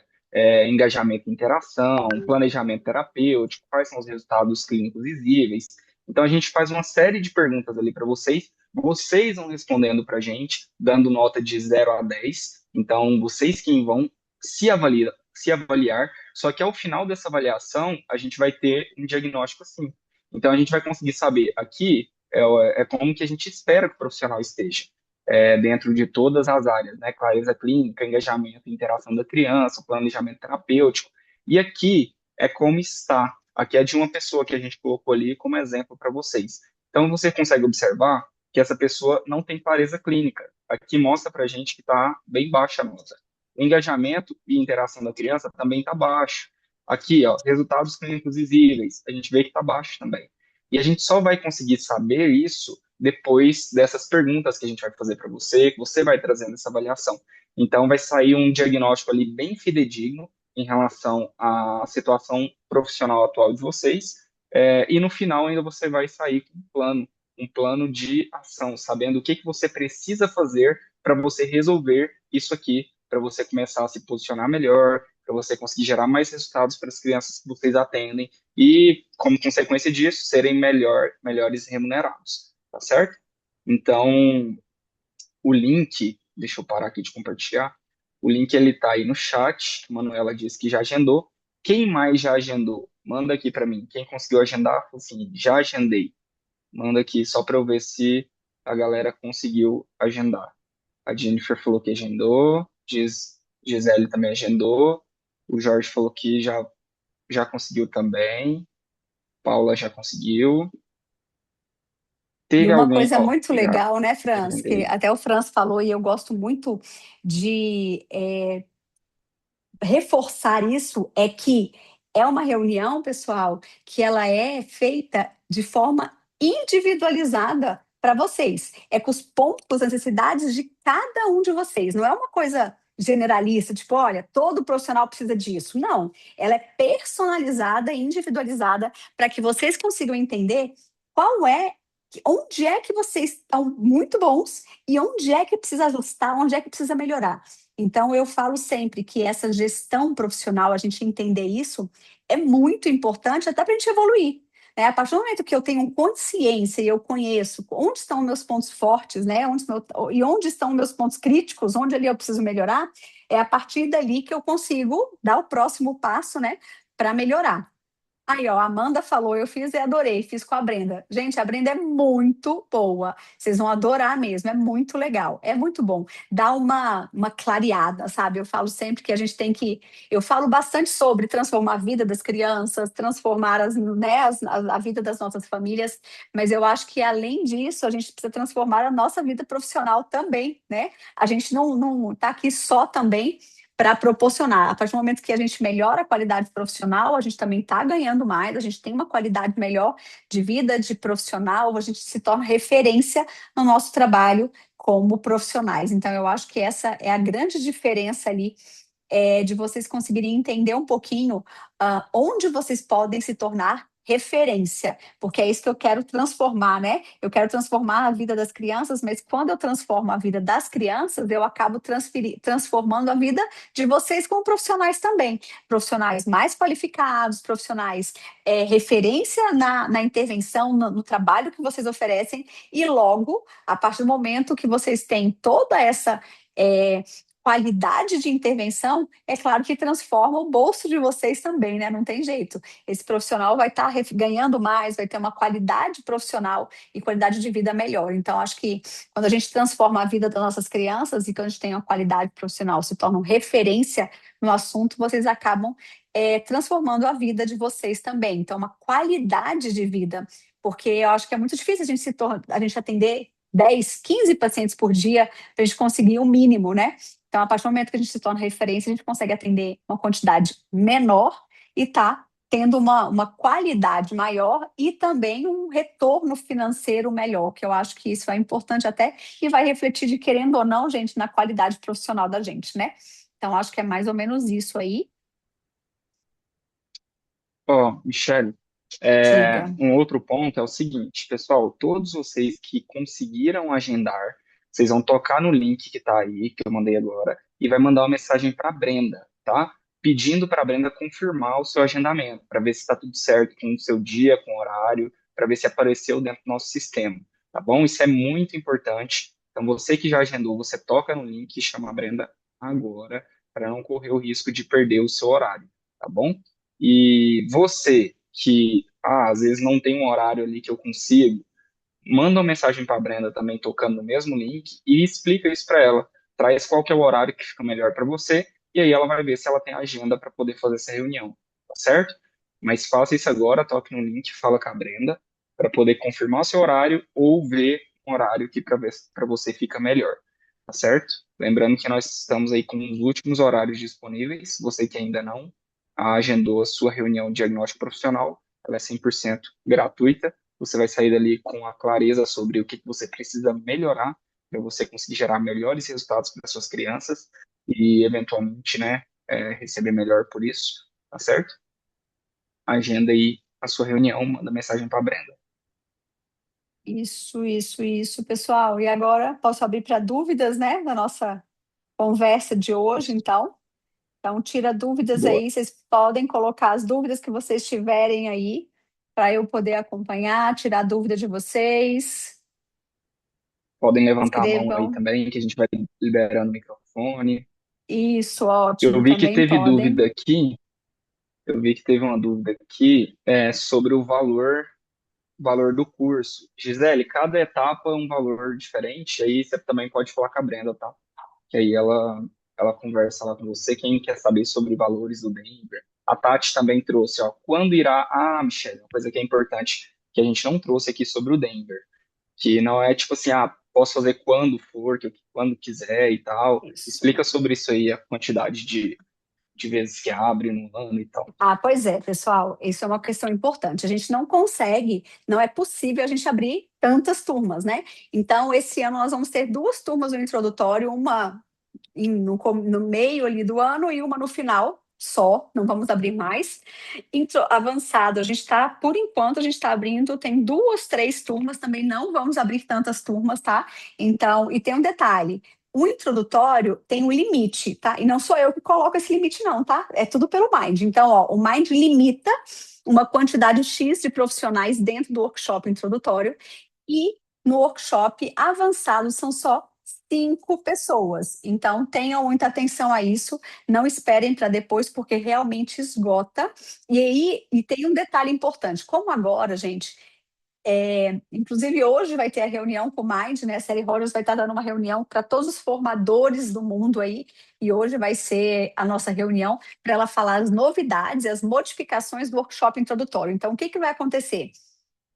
engajamento e interação, planejamento terapêutico, quais são os resultados clínicos visíveis, Então a gente faz uma série de perguntas ali para vocês, vocês vão respondendo para a gente, dando nota de 0 a 10. Então vocês quem vão se avaliar, só que ao final dessa avaliação a gente vai ter um diagnóstico assim. Então a gente vai conseguir saber aqui é como que a gente espera que o profissional esteja dentro de todas as áreas, né? Clareza clínica, engajamento e interação da criança, planejamento terapêutico. E aqui é como está. Aqui é de uma pessoa que a gente colocou ali como exemplo para vocês. Então você consegue observar que essa pessoa não tem clareza clínica. Aqui mostra para a gente que está bem baixa a nota. O engajamento e interação da criança também está baixo. Aqui, ó, resultados clínicos visíveis, a gente vê que está baixo também. E a gente só vai conseguir saber isso depois dessas perguntas que a gente vai fazer para você, que você vai trazendo essa avaliação. Então, vai sair um diagnóstico ali bem fidedigno em relação à situação profissional atual de vocês, e no final ainda você vai sair com um plano de ação, sabendo o que que você precisa fazer para você resolver isso aqui, para você começar a se posicionar melhor, para você conseguir gerar mais resultados para as crianças que vocês atendem e, como consequência disso, serem melhores remunerados, tá certo? Então, o link, deixa eu parar aqui de compartilhar. O link ele tá aí no chat. A Manuela disse que já agendou. Quem mais já agendou? Manda aqui para mim. Quem conseguiu agendar, assim, já agendei. Manda aqui só para eu ver se a galera conseguiu agendar. A Jennifer falou que agendou. Gisele também agendou. O Jorge falou que já conseguiu também. Paula já conseguiu. E Teve uma alguém, coisa ó, muito já legal, né, Franz, que agendei. até o Franz falou e eu gosto muito de reforçar isso, é que é uma reunião, pessoal, que ela é feita de forma individualizada para vocês. É com os pontos, as necessidades de cada um de vocês. Não é uma coisa generalista, tipo, olha, todo profissional precisa disso. Não, ela é personalizada e individualizada para que vocês consigam entender qual é, onde é que vocês estão muito bons e onde é que precisa ajustar, onde é que precisa melhorar. Então, eu falo sempre que essa gestão profissional, a gente entender isso, é muito importante até para a gente evoluir. Né? A partir do momento que eu tenho consciência e eu conheço onde estão meus pontos fortes, né? E onde estão meus pontos críticos, onde ali eu preciso melhorar, é a partir dali que eu consigo dar o próximo passo, né, para melhorar. Aí, ó, a Amanda falou, eu fiz e adorei, fiz com a Brenda. Gente, a Brenda é muito boa. Vocês vão adorar mesmo, é muito legal, é muito bom. Dá uma clareada, sabe? Eu falo sempre que a gente tem que. Eu falo bastante sobre transformar a vida das crianças, transformar a vida das nossas famílias, mas eu acho que além disso, a gente precisa transformar a nossa vida profissional também, né? A gente não tá aqui só também para proporcionar. A partir do momento que a gente melhora a qualidade profissional, a gente também está ganhando mais, a gente tem uma qualidade melhor de vida, de profissional, a gente se torna referência no nosso trabalho como profissionais. Então, eu acho que essa é a grande diferença ali, de vocês conseguirem entender um pouquinho onde vocês podem se tornar referência, porque é isso que eu quero transformar, né? Eu quero transformar a vida das crianças, mas quando eu transformo a vida das crianças, eu acabo transformando a vida de vocês como profissionais também. Profissionais mais qualificados, profissionais referência na intervenção, no trabalho que vocês oferecem, e logo, a partir do momento que vocês têm toda essa é, qualidade de intervenção, é claro que transforma o bolso de vocês também, né? Não tem jeito. Esse profissional vai estar ganhando mais, vai ter uma qualidade profissional e qualidade de vida melhor. Então, acho que quando a gente transforma a vida das nossas crianças e quando a gente tem uma qualidade profissional, se tornam referência no assunto, vocês acabam transformando a vida de vocês também. Então, uma qualidade de vida, porque eu acho que é muito difícil a gente atender 10, 15 pacientes por dia para a gente conseguir o mínimo, né? Então, a partir do momento que a gente se torna referência, a gente consegue atender uma quantidade menor e tá tendo uma qualidade maior e também um retorno financeiro melhor, que eu acho que isso é importante até e vai refletir de querendo ou não, gente, na qualidade profissional da gente, né? Então, acho que é mais ou menos isso aí. Ó, Michele, Diga. um outro ponto é o seguinte, pessoal, todos vocês que conseguiram agendar, vocês vão tocar no link que está aí, que eu mandei agora, e vai mandar uma mensagem para a Brenda, tá? Pedindo para a Brenda confirmar o seu agendamento, para ver se está tudo certo com o seu dia, com o horário, para ver se apareceu dentro do nosso sistema, tá bom? Isso é muito importante. Então, você que já agendou, você toca no link e chama a Brenda agora, para não correr o risco de perder o seu horário, tá bom? E você que, às vezes não tem um horário ali que eu consigo, manda uma mensagem para a Brenda também tocando no mesmo link e explica isso para ela. Traz qual que é o horário que fica melhor para você e aí ela vai ver se ela tem agenda para poder fazer essa reunião, tá certo? Mas faça isso agora, toque no link, fala com a Brenda para poder confirmar o seu horário ou ver um horário que para você fica melhor, tá certo? Lembrando que nós estamos aí com os últimos horários disponíveis. Você que ainda não agendou a sua reunião de diagnóstico profissional, ela é 100% gratuita. Você vai sair dali com a clareza sobre o que você precisa melhorar para você conseguir gerar melhores resultados para suas crianças e, eventualmente, né, receber melhor por isso, tá certo? Agenda aí a sua reunião, manda mensagem para a Brenda. Isso, pessoal. E agora posso abrir para dúvidas, né, da nossa conversa de hoje, então. Então, tira dúvidas Boa. aí, vocês podem colocar as dúvidas que vocês tiverem aí, para eu poder acompanhar, tirar dúvida de vocês. Podem levantar a mão aí Escrevam. também, que a gente vai liberando o microfone. Isso, Eu ótimo, vi que também teve podem. dúvida aqui, eu vi que teve uma dúvida aqui sobre o valor do curso. Gisele, cada etapa é um valor diferente, aí você também pode falar com a Brenda, tá? Que aí ela conversa lá com você, quem quer saber sobre valores do Denver. A Tati também trouxe, ó, quando irá... Ah, Michelle, uma coisa que é importante, que a gente não trouxe aqui sobre o Denver, que não é tipo assim, posso fazer quando for, quando quiser e tal. Isso. Explica sobre isso aí, a quantidade de vezes que abre no ano e tal. Ah, pois é, pessoal, isso é uma questão importante. A gente não consegue, não é possível a gente abrir tantas turmas, né? Então, esse ano nós vamos ter duas turmas no introdutório, uma no meio ali do ano e uma no final, só, não vamos abrir mais. Avançado, a gente está, por enquanto, a gente está abrindo, tem duas, três turmas, também não vamos abrir tantas turmas, tá? Então, e tem um detalhe. O introdutório tem um limite, tá? E não sou eu que coloco esse limite, não, tá? É tudo pelo Mind. Então, ó, o Mind limita uma quantidade X de profissionais dentro do workshop introdutório e no workshop avançado são só 5 pessoas. Então, tenham muita atenção a isso. Não esperem para depois, porque realmente esgota. E aí, e tem um detalhe importante. Como agora, gente, inclusive hoje vai ter a reunião com o Mind, né? A Série Rogers vai estar dando uma reunião para todos os formadores do mundo aí. E hoje vai ser a nossa reunião para ela falar as novidades, as modificações do workshop introdutório. Então, o que vai acontecer?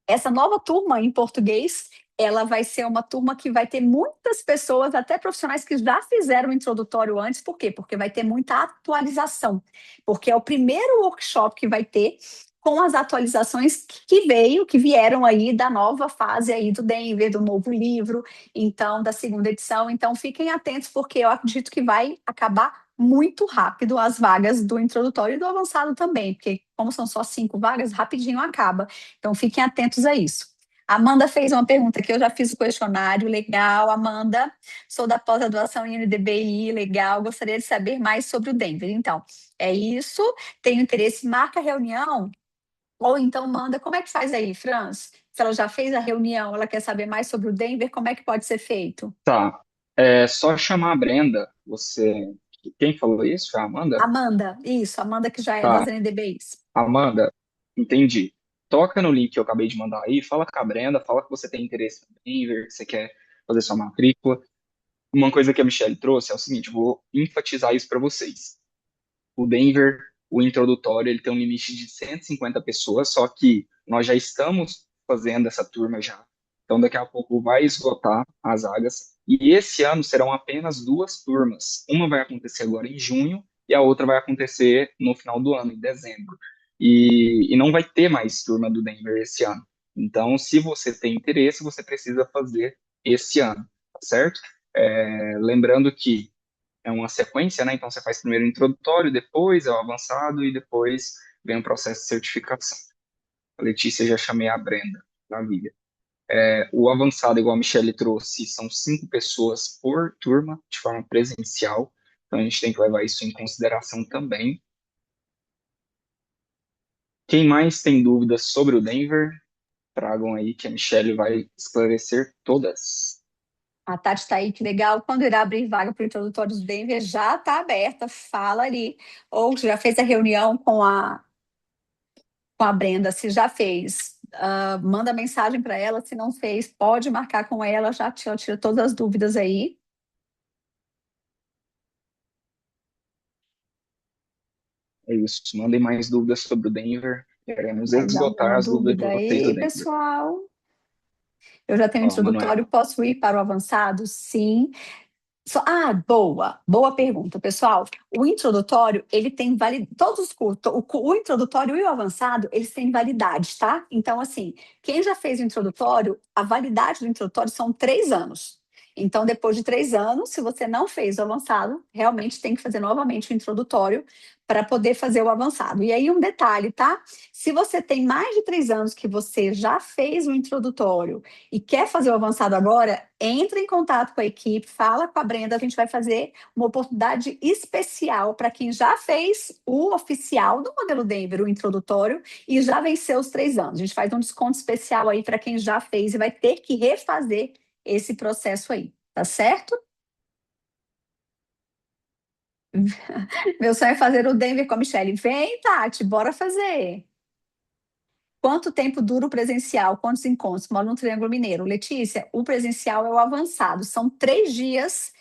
Essa nova turma em português, ela vai ser uma turma que vai ter muitas pessoas, até profissionais que já fizeram o introdutório antes. Por quê? Porque vai ter muita atualização. Porque é o primeiro workshop que vai ter com as atualizações que vieram aí da nova fase aí do Denver, do novo livro, então, da segunda edição. Então, fiquem atentos, porque eu acredito que vai acabar muito rápido as vagas do introdutório e do avançado também, porque como são só 5 vagas, rapidinho acaba. Então, fiquem atentos a isso. A Amanda fez uma pergunta que eu já fiz o questionário, legal, Amanda. Sou da pós-graduação em NDBI, legal. Gostaria de saber mais sobre o Denver. Então, é isso. Tenho interesse, marca a reunião, ou então manda. Como é que faz aí, Franz? Se ela já fez a reunião, ela quer saber mais sobre o Denver, como é que pode ser feito? Tá, é só chamar a Brenda, Quem falou isso? Foi a Amanda? Amanda, isso, Amanda que já é das Tá, NDBIs. Amanda, entendi. Toca no link que eu acabei de mandar aí, fala com a Brenda, fala que você tem interesse no Denver, que você quer fazer sua matrícula. Uma coisa que a Michelle trouxe é o seguinte, eu vou enfatizar isso para vocês. O Denver, o introdutório, ele tem um limite de 150 pessoas, só que nós já estamos fazendo essa turma já. Então, daqui a pouco vai esgotar as vagas. E esse ano serão apenas duas turmas. Uma vai acontecer agora em junho e a outra vai acontecer no final do ano, em dezembro. E não vai ter mais turma do Denver esse ano. Então, se você tem interesse, você precisa fazer esse ano, tá certo? Lembrando que é uma sequência, né? Então você faz primeiro o introdutório, depois é o avançado e depois vem o processo de certificação. A Letícia já chamei a Brenda, maravilha. O avançado, igual a Michelle trouxe, são 5 pessoas por turma, de forma presencial. Então a gente tem que levar isso em consideração também. Quem mais tem dúvidas sobre o Denver? tragam aí que a Michelle vai esclarecer todas. A Tati está aí, que legal. Quando irá abrir vaga para o introdutório do Denver? Já está aberta, fala ali. Ou já fez a reunião com a Brenda, se já fez, manda mensagem para ela. Se não fez, pode marcar com ela, já tira todas as dúvidas aí. É isso. Mandem mais dúvidas sobre o Denver. Queremos Mais esgotar alguma as dúvidas de dúvida vocês do aí, Denver. pessoal? Eu já tenho Ó, introdutório, Manuela. posso ir para o avançado? Sim. Boa pergunta, pessoal. O introdutório, ele tem validade, todos os cursos, o introdutório e o avançado, eles têm validade, tá? Então, assim, quem já fez o introdutório, a validade do introdutório são 3 anos. Então, depois de 3 anos, se você não fez o avançado, realmente tem que fazer novamente o introdutório para poder fazer o avançado. E aí, um detalhe, tá? Se você tem mais de 3 anos que você já fez o introdutório e quer fazer o avançado agora, entre em contato com a equipe, fala com a Brenda, a gente vai fazer uma oportunidade especial para quem já fez o oficial do modelo Denver, o introdutório, e já venceu os 3 anos. A gente faz um desconto especial aí para quem já fez e vai ter que refazer esse processo aí, tá certo? Meu sonho é fazer o Denver com a Michelle. Vem, Tati, bora fazer. Quanto tempo dura o presencial? Quantos encontros? Moro no Triângulo Mineiro. Letícia, o presencial é o avançado. São 3 dias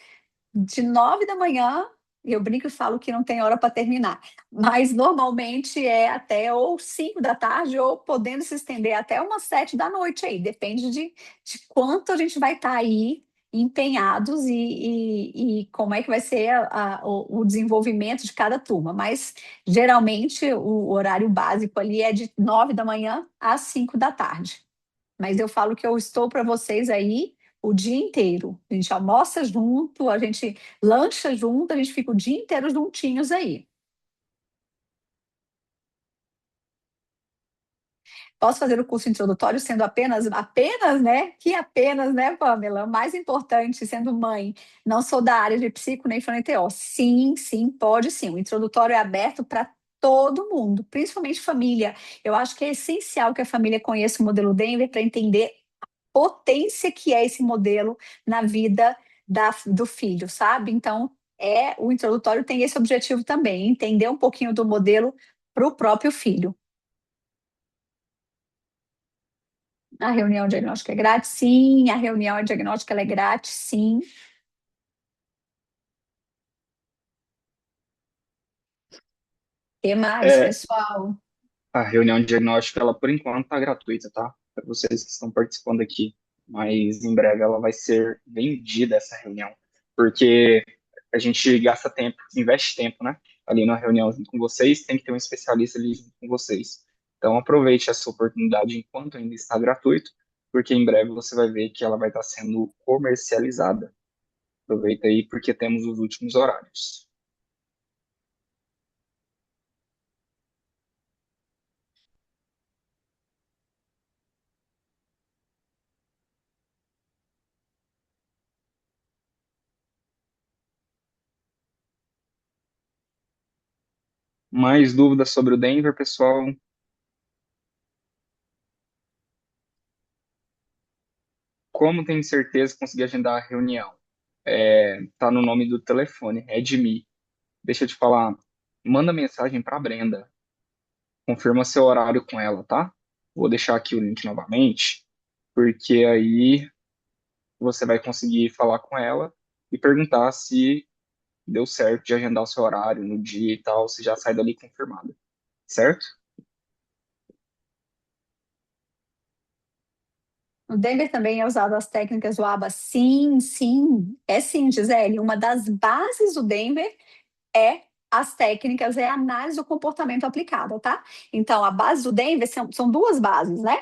de 9 da manhã, eu brinco e falo que não tem hora para terminar, mas normalmente é até ou 5 da tarde, ou podendo se estender até umas 7 da noite aí, depende de quanto a gente vai estar aí empenhados e como é que vai ser o desenvolvimento de cada turma, mas geralmente o horário básico ali é de 9 da manhã às 5 da tarde. Mas eu falo que eu estou para vocês aí o dia inteiro. A gente almoça junto, a gente lancha junto, a gente fica o dia inteiro juntinhos aí. Posso fazer o curso introdutório sendo apenas, né? Que apenas, né, Pamela? O mais importante, sendo mãe, não sou da área de psico nem FNTO. Sim, sim, pode sim. O introdutório é aberto para todo mundo, principalmente família. Eu acho que é essencial que a família conheça o modelo Denver para entender potência que é esse modelo na vida do filho, sabe? Então, o introdutório tem esse objetivo também, entender um pouquinho do modelo para o próprio filho. A reunião diagnóstica é grátis? Sim. A reunião diagnóstica ela é grátis? Sim. O que mais, É, pessoal? a reunião de diagnóstico, ela por enquanto está gratuita, tá? Para vocês que estão participando aqui. Mas em breve ela vai ser vendida, essa reunião. Porque a gente gasta tempo, investe tempo, né? Ali na reunião junto com vocês, tem que ter um especialista ali junto com vocês. Então aproveite essa oportunidade enquanto ainda está gratuito, porque em breve você vai ver que ela vai estar sendo comercializada. Aproveita aí porque temos os últimos horários. Mais dúvidas sobre o Denver, pessoal? Como tem certeza que consegui agendar a reunião? Tá no nome do telefone, é de mim. Deixa eu te falar, manda mensagem para Brenda, confirma seu horário com ela, tá? Vou deixar aqui o link novamente, porque aí você vai conseguir falar com ela e perguntar se deu certo de agendar o seu horário no dia e tal, se já sai dali confirmada, certo? No Denver também é usado as técnicas do ABA? Sim, sim. É sim, Gisele. Uma das bases do Denver as técnicas, é a análise do comportamento aplicado, tá? Então, a base do Denver são duas bases, né?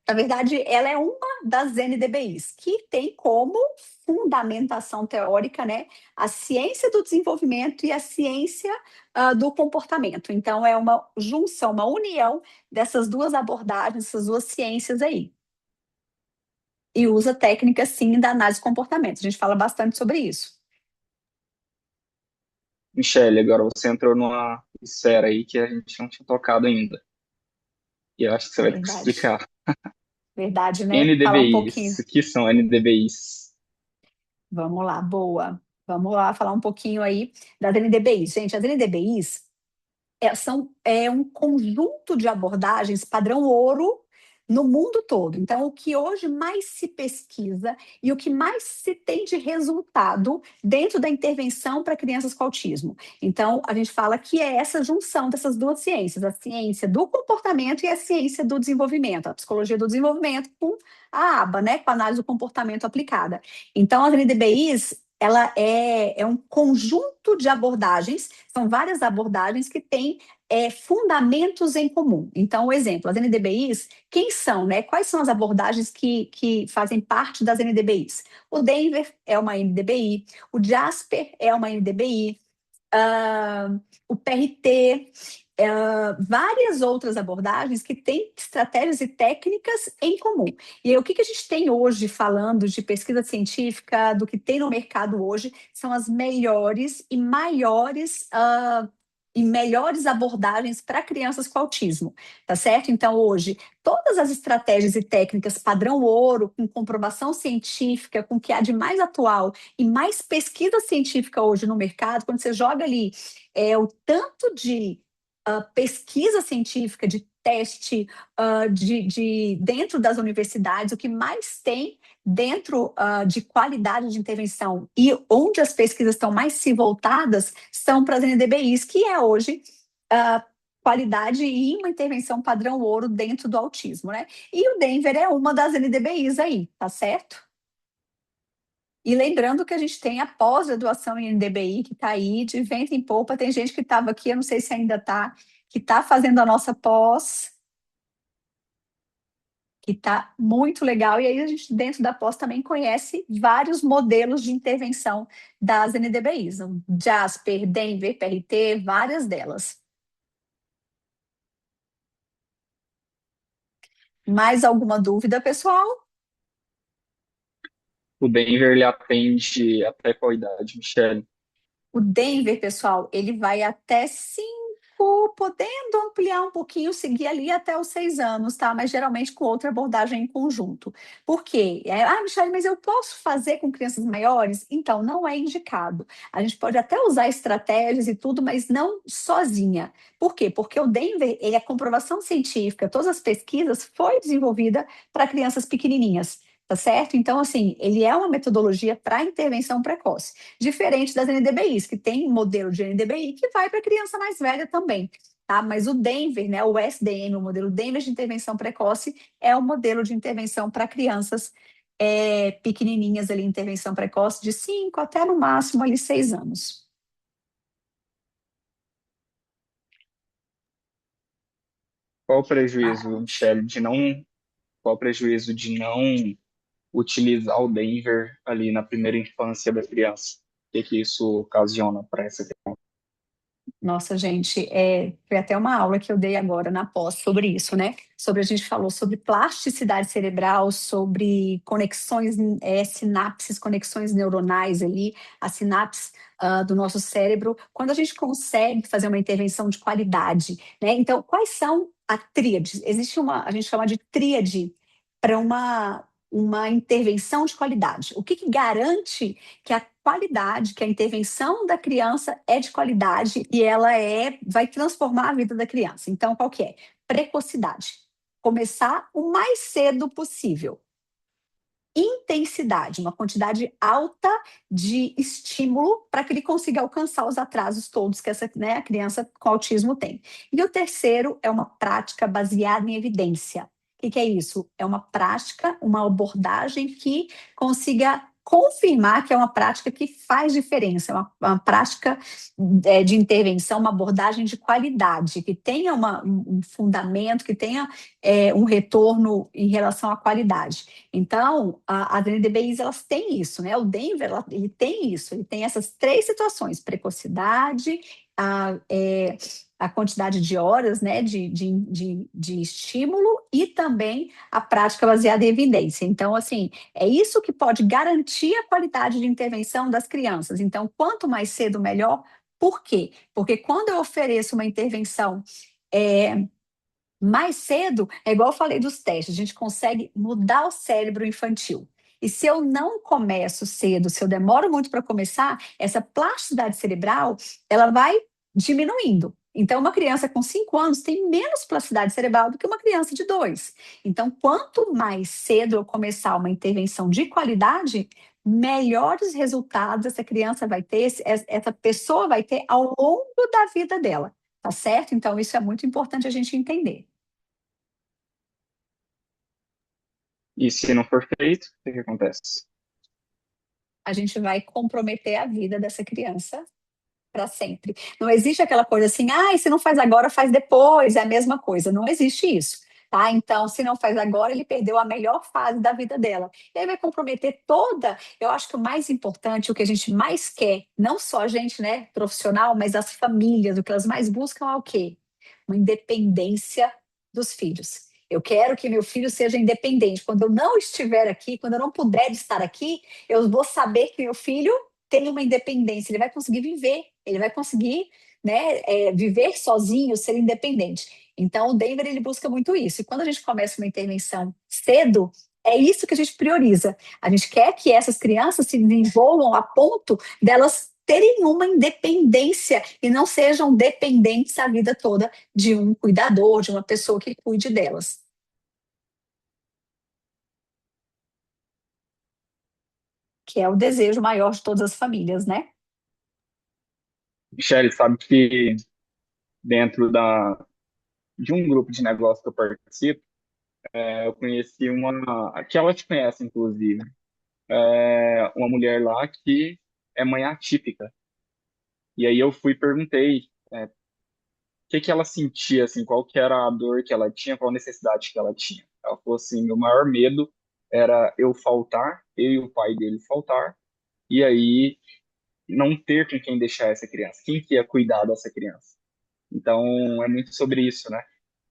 Na verdade, ela é uma das NDBIs, que tem como fundamentação teórica, né, a ciência do desenvolvimento e a ciência do comportamento. Então, é uma junção, uma união dessas duas abordagens, dessas duas ciências aí. E usa técnicas, sim, da análise do comportamento. A gente fala bastante sobre isso. Michele, agora você entrou numa esfera aí que a gente não tinha tocado ainda. E eu acho que você vai ter que Verdade. explicar. Verdade, né? Falar um NDBIs. pouquinho. O que são NDBIs? Vamos lá, boa. Vamos lá falar um pouquinho aí das NDBIs. Gente, as NDBIs é um conjunto de abordagens padrão ouro no mundo todo. Então, o que hoje mais se pesquisa e o que mais se tem de resultado dentro da intervenção para crianças com autismo. Então, a gente fala que é essa junção dessas duas ciências, a ciência do comportamento e a ciência do desenvolvimento, a psicologia do desenvolvimento com a ABA, né, com a análise do comportamento aplicada. Então, as NDBIs, é um conjunto de abordagens, são várias abordagens que têm fundamentos em comum. Então, o exemplo, as NDBIs, quem são, né? Quais são as abordagens que fazem parte das NDBIs? O Denver é uma NDBI, o Jasper é uma NDBI, o PRT, várias outras abordagens que têm estratégias e técnicas em comum. E aí, o que a gente tem hoje falando de pesquisa científica, do que tem no mercado hoje, são as melhores e maiores e melhores abordagens para crianças com autismo, tá certo? Então, hoje, todas as estratégias e técnicas padrão ouro, com comprovação científica, com o que há de mais atual e mais pesquisa científica hoje no mercado, quando você joga ali o tanto de pesquisa científica, de teste dentro das universidades, o que mais tem dentro de qualidade de intervenção e onde as pesquisas estão mais se voltadas são para as NDBIs, que é hoje qualidade e uma intervenção padrão ouro dentro do autismo, né? E o Denver é uma das NDBIs aí, tá certo? E lembrando que a gente tem a pós-graduação em NDBI, que está aí, de vento em polpa. Tem gente que estava aqui, eu não sei se ainda está, que está fazendo a nossa pós, que está muito legal. E aí a gente, dentro da pós, também conhece vários modelos de intervenção das NDBIs. Jasper, Denver, PRT, várias delas. Mais alguma dúvida, pessoal? O Denver, ele atende até qual idade, Michele? O Denver, pessoal, ele vai até 5, podendo ampliar um pouquinho, seguir ali até os 6 anos, tá? Mas geralmente com outra abordagem em conjunto. Por quê? Michele, mas eu posso fazer com crianças maiores? Então, não é indicado. A gente pode até usar estratégias e tudo, mas não sozinha. Por quê? Porque o Denver, ele é comprovação científica, todas as pesquisas foi desenvolvida para crianças pequenininhas. Tá certo? Então, assim, ele é uma metodologia para intervenção precoce. Diferente das NDBIs, que tem modelo de NDBI que vai para criança mais velha também, tá? Mas o Denver, né, o SDM, o modelo Denver de intervenção precoce, é o modelo de intervenção para crianças pequenininhas ali, intervenção precoce de 5 até no máximo ali 6 anos. Qual o prejuízo, Ah, Michele, qual o prejuízo de não utilizar o Denver ali na primeira infância da criança? O que que isso ocasiona para essa criança? nossa, gente, foi até uma aula que eu dei agora na pós sobre isso, né? A gente falou sobre plasticidade cerebral, sobre conexões, sinapses, conexões neuronais ali, as sinapses do nosso cérebro, quando a gente consegue fazer uma intervenção de qualidade, né? Então, quais são a tríade? Existe a gente chama de tríade para uma intervenção de qualidade. O que garante que a qualidade, que a intervenção da criança é de qualidade e ela vai transformar a vida da criança? Então, qual que é? Precocidade. Começar o mais cedo possível. Intensidade, uma quantidade alta de estímulo para que ele consiga alcançar os atrasos todos que a criança com autismo tem. E o terceiro é uma prática baseada em evidência. O que é isso? É uma prática, uma abordagem que consiga confirmar que é uma prática que faz diferença, é uma prática de intervenção, uma abordagem de qualidade, que tenha um fundamento, que tenha um retorno em relação à qualidade. Então, as NDBIs, elas têm isso, né? O Denver, ele tem isso, ele tem essas três situações: precocidade, a quantidade de horas, né, de estímulo e também a prática baseada em evidência. Então, assim, é isso que pode garantir a qualidade de intervenção das crianças. Então, quanto mais cedo, melhor. Por quê? Porque quando eu ofereço uma intervenção é, Mais cedo, é igual eu falei dos testes, a gente consegue mudar o cérebro infantil. E se eu não começo cedo, se eu demoro muito para começar, essa plasticidade cerebral, ela vai diminuindo. Então, uma criança com 5 anos tem menos plasticidade cerebral do que uma criança de 2. Então, quanto mais cedo eu começar uma intervenção de qualidade, melhores resultados essa criança vai ter, essa pessoa vai ter ao longo da vida dela, tá certo? Então, isso é muito importante a gente entender. E se não for feito, o que que acontece? A gente vai comprometer a vida dessa criança para sempre. Não existe aquela coisa assim, ah, se não faz agora, faz depois, é a mesma coisa. Não existe isso. Tá? Então, se não faz agora, ele perdeu a melhor fase da vida dela. E aí vai comprometer toda. Eu acho que o mais importante, o que a gente mais quer, não só a gente, né, profissional, mas as famílias, o que elas mais buscam é o quê? Uma independência dos filhos. Eu quero que meu filho seja independente. Quando eu não estiver aqui, quando eu não puder estar aqui, eu vou saber que meu filho tem uma independência, ele vai conseguir viver, ele vai conseguir, né, viver sozinho, ser independente. Então, o Denver ele busca muito isso. E quando a gente começa uma intervenção cedo, é isso que a gente prioriza. A gente quer que essas crianças se desenvolvam a ponto delas terem uma independência e não sejam dependentes a vida toda de um cuidador, de uma pessoa que cuide delas. Que é o desejo maior de todas as famílias, né? Michele, sabe que dentro de um grupo de negócio que eu participo, eu conheci que ela te conhece, inclusive, uma mulher lá que é mãe atípica. E aí eu fui e perguntei, o que que ela sentia, assim, qual que era a dor que ela tinha, qual a necessidade que ela tinha. Ela falou assim, meu maior medo era eu faltar, eu e o pai dele faltar, e aí não ter com quem deixar essa criança, quem que ia cuidar dessa criança. Então, é muito sobre isso, né?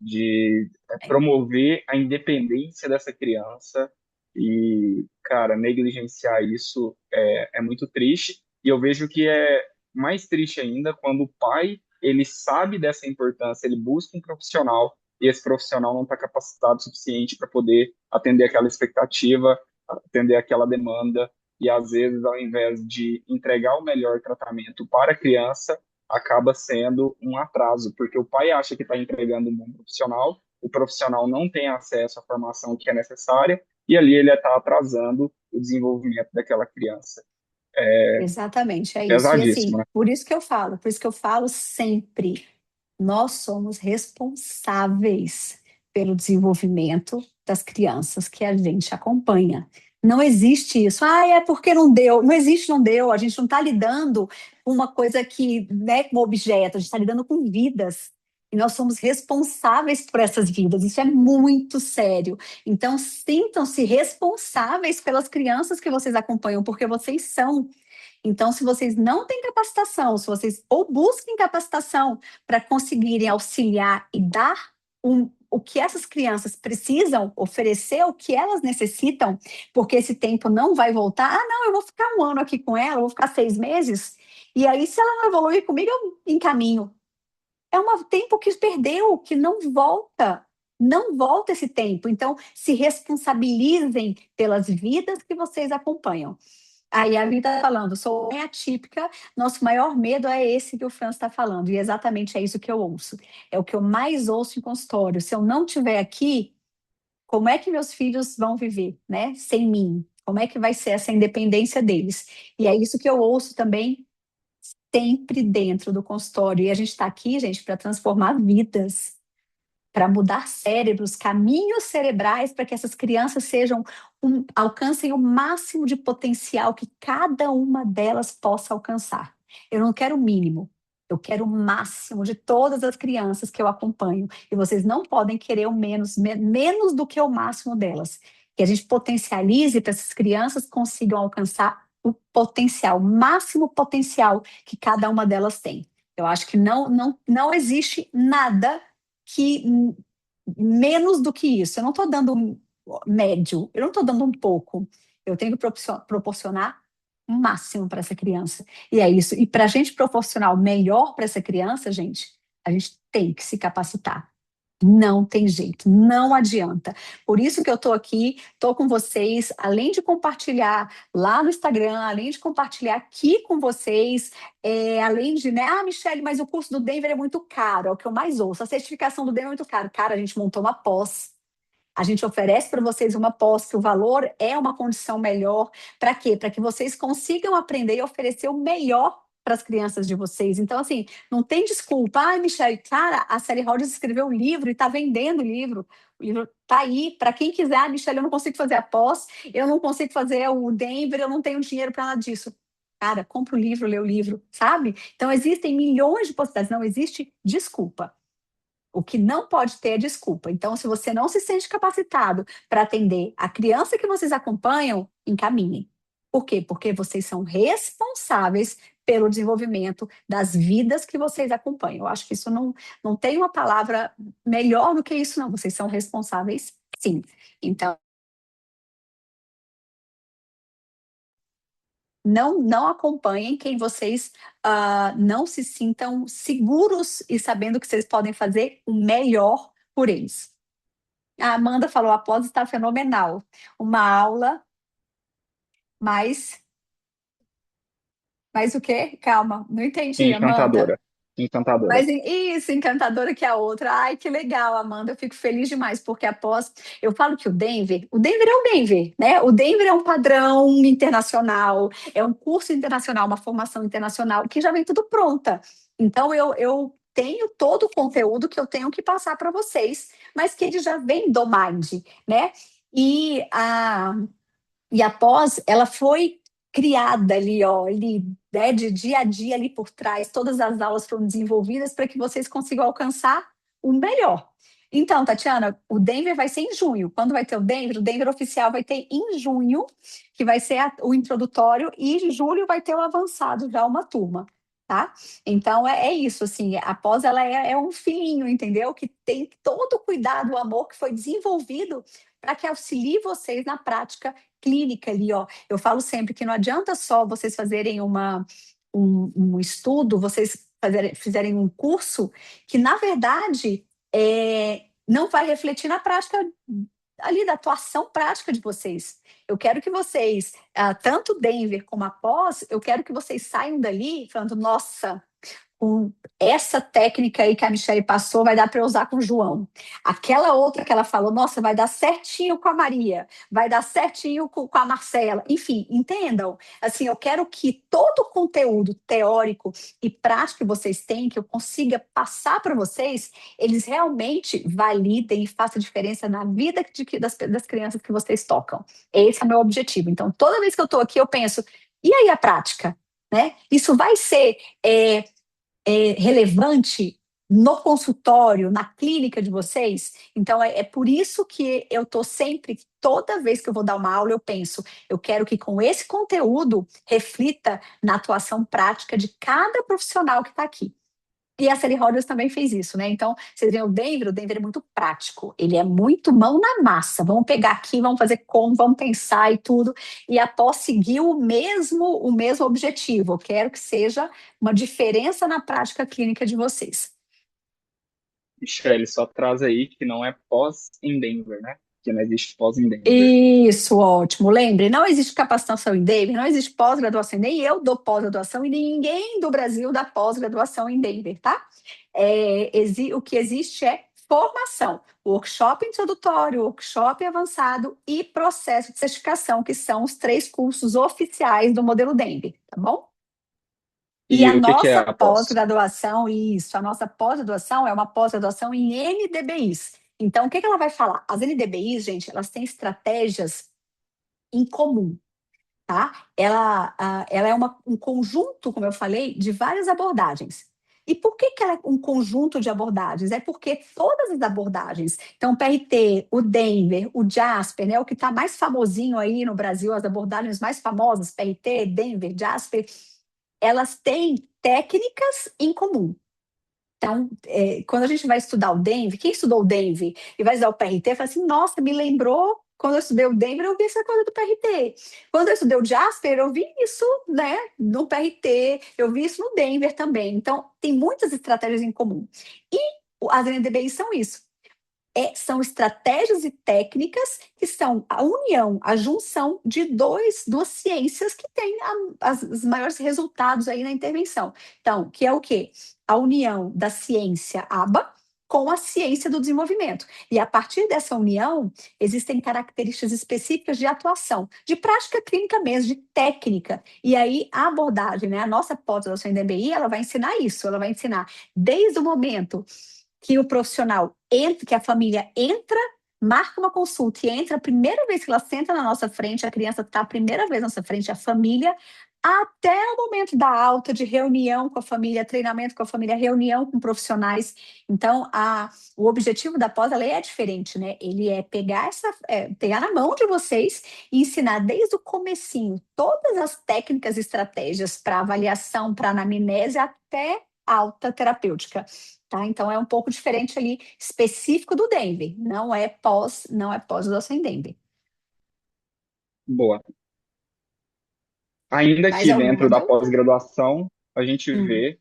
De promover a independência dessa criança e, cara, negligenciar isso é muito triste. E eu vejo que é mais triste ainda quando o pai, ele sabe dessa importância, ele busca um profissional e esse profissional não está capacitado o suficiente para poder atender aquela expectativa, atender aquela demanda. E, às vezes, ao invés de entregar o melhor tratamento para a criança, acaba sendo um atraso, porque o pai acha que está entregando um bom profissional, o profissional não tem acesso à formação que é necessária, e ali ele está atrasando o desenvolvimento daquela criança. Exatamente, é isso. E Pesadíssimo, assim, né? por isso que eu falo sempre, nós somos responsáveis pelo desenvolvimento das crianças que a gente acompanha. Não existe isso, ah, é porque não deu. Não existe, não deu. A gente não está lidando com uma coisa que, né, com objeto, a gente está lidando com vidas. E nós somos responsáveis por essas vidas. Isso é muito sério. Então, sintam-se responsáveis pelas crianças que vocês acompanham, porque vocês são. Então, se vocês não têm capacitação, se vocês ou busquem capacitação para conseguirem auxiliar e dar o que essas crianças precisam, oferecer o que elas necessitam, porque esse tempo não vai voltar. Ah, não, eu vou ficar 1 ano aqui com ela, eu vou ficar 6 meses, e aí, se ela não evoluir comigo, eu encaminho. É um tempo que perdeu, que não volta. Não volta esse tempo. Então, se responsabilizem pelas vidas que vocês acompanham. Aí a vida está falando, sou mãe atípica, nosso maior medo é esse que o Franz está falando, e exatamente é isso que eu ouço. É o que eu mais ouço em consultório. Se eu não estiver aqui, como é que meus filhos vão viver, né? Sem mim? Como é que vai ser essa independência deles? E é isso que eu ouço também sempre dentro do consultório. E a gente está aqui, gente, para transformar vidas, para mudar cérebros, caminhos cerebrais, para que essas crianças alcancem o máximo de potencial que cada uma delas possa alcançar. Eu não quero o mínimo, eu quero o máximo de todas as crianças que eu acompanho. E vocês não podem querer o menos, menos do que o máximo delas. Que a gente potencialize para essas crianças consigam alcançar o potencial, o máximo potencial que cada uma delas tem. Eu acho que não existe nada que menos do que isso. Eu não estou dando médio, eu não estou dando um pouco. Eu tenho que proporcionar o máximo para essa criança. E é isso. E para a gente proporcionar o melhor para essa criança, gente, a gente tem que se capacitar. Não tem jeito, não adianta. Por isso que eu estou aqui, estou com vocês, além de compartilhar lá no Instagram, além de compartilhar aqui com vocês, além de, né? Ah, Michele, mas o curso do Denver é muito caro, é o que eu mais ouço. A certificação do Denver é muito caro. Cara, a gente montou uma pós. A gente oferece para vocês uma pós, que o valor é uma condição melhor. Para quê? Para que vocês consigam aprender e oferecer o melhor para as crianças de vocês. Então, assim, não tem desculpa. Ai, Michelle, cara, a Sally Rogers escreveu um livro e está vendendo o livro. O livro está aí. Para quem quiser, ah, Michelle, eu não consigo fazer a pós, eu não consigo fazer o Denver, eu não tenho dinheiro para nada disso. Cara, compra o livro, lê o livro, sabe? Então, existem milhões de possibilidades. Não existe desculpa. O que não pode ter é desculpa. Então, se você não se sente capacitado para atender a criança que vocês acompanham, encaminhem. Por quê? Porque vocês são responsáveis pelo desenvolvimento das vidas que vocês acompanham. Eu acho que isso não tem uma palavra melhor do que isso, não. Vocês são responsáveis, sim. Então, não acompanhem quem vocês não se sintam seguros e sabendo que vocês podem fazer o melhor por eles. A Amanda falou, a pós está fenomenal. Uma aula, mais o quê? Calma, não entendi, Amanda. Encantadora. Encantadora. Mas isso, encantadora que a outra. Ai, que legal, Amanda. Eu fico feliz demais, porque após. Eu falo que o Denver é o Denver, né? O Denver é um padrão internacional, é um curso internacional, uma formação internacional, que já vem tudo pronta. Então, eu tenho todo o conteúdo que eu tenho que passar para vocês, mas que ele já vem do Mind, né? E a, e a pós, ela foi criada ali, ó, ali, né, de dia a dia ali por trás, todas as aulas foram desenvolvidas para que vocês consigam alcançar o melhor. Então, Tatiana, o Denver vai ser em junho. Quando vai ter o Denver oficial vai ter em junho, que vai ser o introdutório, e em julho vai ter o avançado, já uma turma, tá? Então, é isso, assim, a pós, ela é um filhinho, entendeu? Que tem todo o cuidado, o amor que foi desenvolvido para que auxilie vocês na prática clínica ali, ó. Eu falo sempre que não adianta só vocês fazerem um estudo, vocês fizerem um curso, que na verdade não vai refletir na prática ali da atuação prática de vocês. Eu quero que vocês, tanto Denver como a pós, eu quero que vocês saiam dali falando, nossa, com essa técnica aí que a Michelle passou, vai dar para eu usar com o João. Aquela outra que ela falou, nossa, vai dar certinho com a Maria, vai dar certinho com a Marcela. Enfim, entendam? Assim, eu quero que todo o conteúdo teórico e prático que vocês têm, que eu consiga passar para vocês, eles realmente validem e façam diferença na vida das crianças que vocês tocam. Esse é o meu objetivo. Então, toda vez que eu estou aqui, eu penso, e aí a prática? Né? Isso vai ser relevante no consultório, na clínica de vocês? Então, é por isso que eu estou sempre, toda vez que eu vou dar uma aula, eu penso, eu quero que com esse conteúdo reflita na atuação prática de cada profissional que está aqui. E a Sally Rogers também fez isso, né? Então, vocês veem o Denver é muito prático, ele é muito mão na massa. Vamos pegar aqui, vamos fazer como, vamos pensar e tudo. E após seguir o mesmo objetivo. Eu quero que seja uma diferença na prática clínica de vocês. Michele, só traz aí que não é pós em Denver, né? Que não existe pós em Denver. Isso, ótimo. Lembre, não existe capacitação em Denver, não existe pós-graduação, nem eu dou pós-graduação e ninguém do Brasil dá pós-graduação em Denver, tá? O que existe é formação, workshop introdutório, workshop avançado e processo de certificação, que são os 3 cursos oficiais do modelo Denver, tá bom? E E a o que é nossa a pós? pós-graduação, isso, a nossa pós-graduação é uma pós-graduação em NDBIs. Então, o que ela vai falar? As NDBIs, gente, elas têm estratégias em comum, tá? Ela é um conjunto, como eu falei, de várias abordagens. E por que ela é um conjunto de abordagens? É porque todas as abordagens, então o PRT, o Denver, o Jasper, né, o que está mais famosinho aí no Brasil, as abordagens mais famosas, PRT, Denver, Jasper, elas têm técnicas em comum. Então, quando a gente vai estudar o Denver, quem estudou o Denver e vai estudar o PRT, fala assim, nossa, me lembrou, quando eu estudei o Denver, eu vi essa coisa do PRT. Quando eu estudei o Jasper, eu vi isso, né, no PRT, eu vi isso no Denver também. Então, tem muitas estratégias em comum. E as NDBIs são isso. são estratégias e técnicas que são a união, a junção de duas ciências que têm os maiores resultados aí na intervenção. Então, que é o quê? A união da ciência ABA com a ciência do desenvolvimento. E a partir dessa união, existem características específicas de atuação, de prática clínica mesmo, de técnica. E aí a abordagem, né, a nossa pós-graduação em DBI, ela vai ensinar isso, ela vai ensinar desde o momento que o profissional entra, que a família entra, marca uma consulta e entra a primeira vez que ela senta na nossa frente, a criança está a primeira vez na nossa frente, a família, até o momento da alta, de reunião com a família, treinamento com a família, reunião com profissionais. Então, o objetivo da pós, ela é diferente, né? Ele é pegar pegar na mão de vocês e ensinar desde o comecinho todas as técnicas e estratégias para avaliação, para anamnese, até alta terapêutica. Tá? Então é um pouco diferente ali, específico do Denver. Não é pós-graduação em Denver. Boa. Ainda Mais que alguma dentro da dúvida? pós-graduação, a gente Hum. vê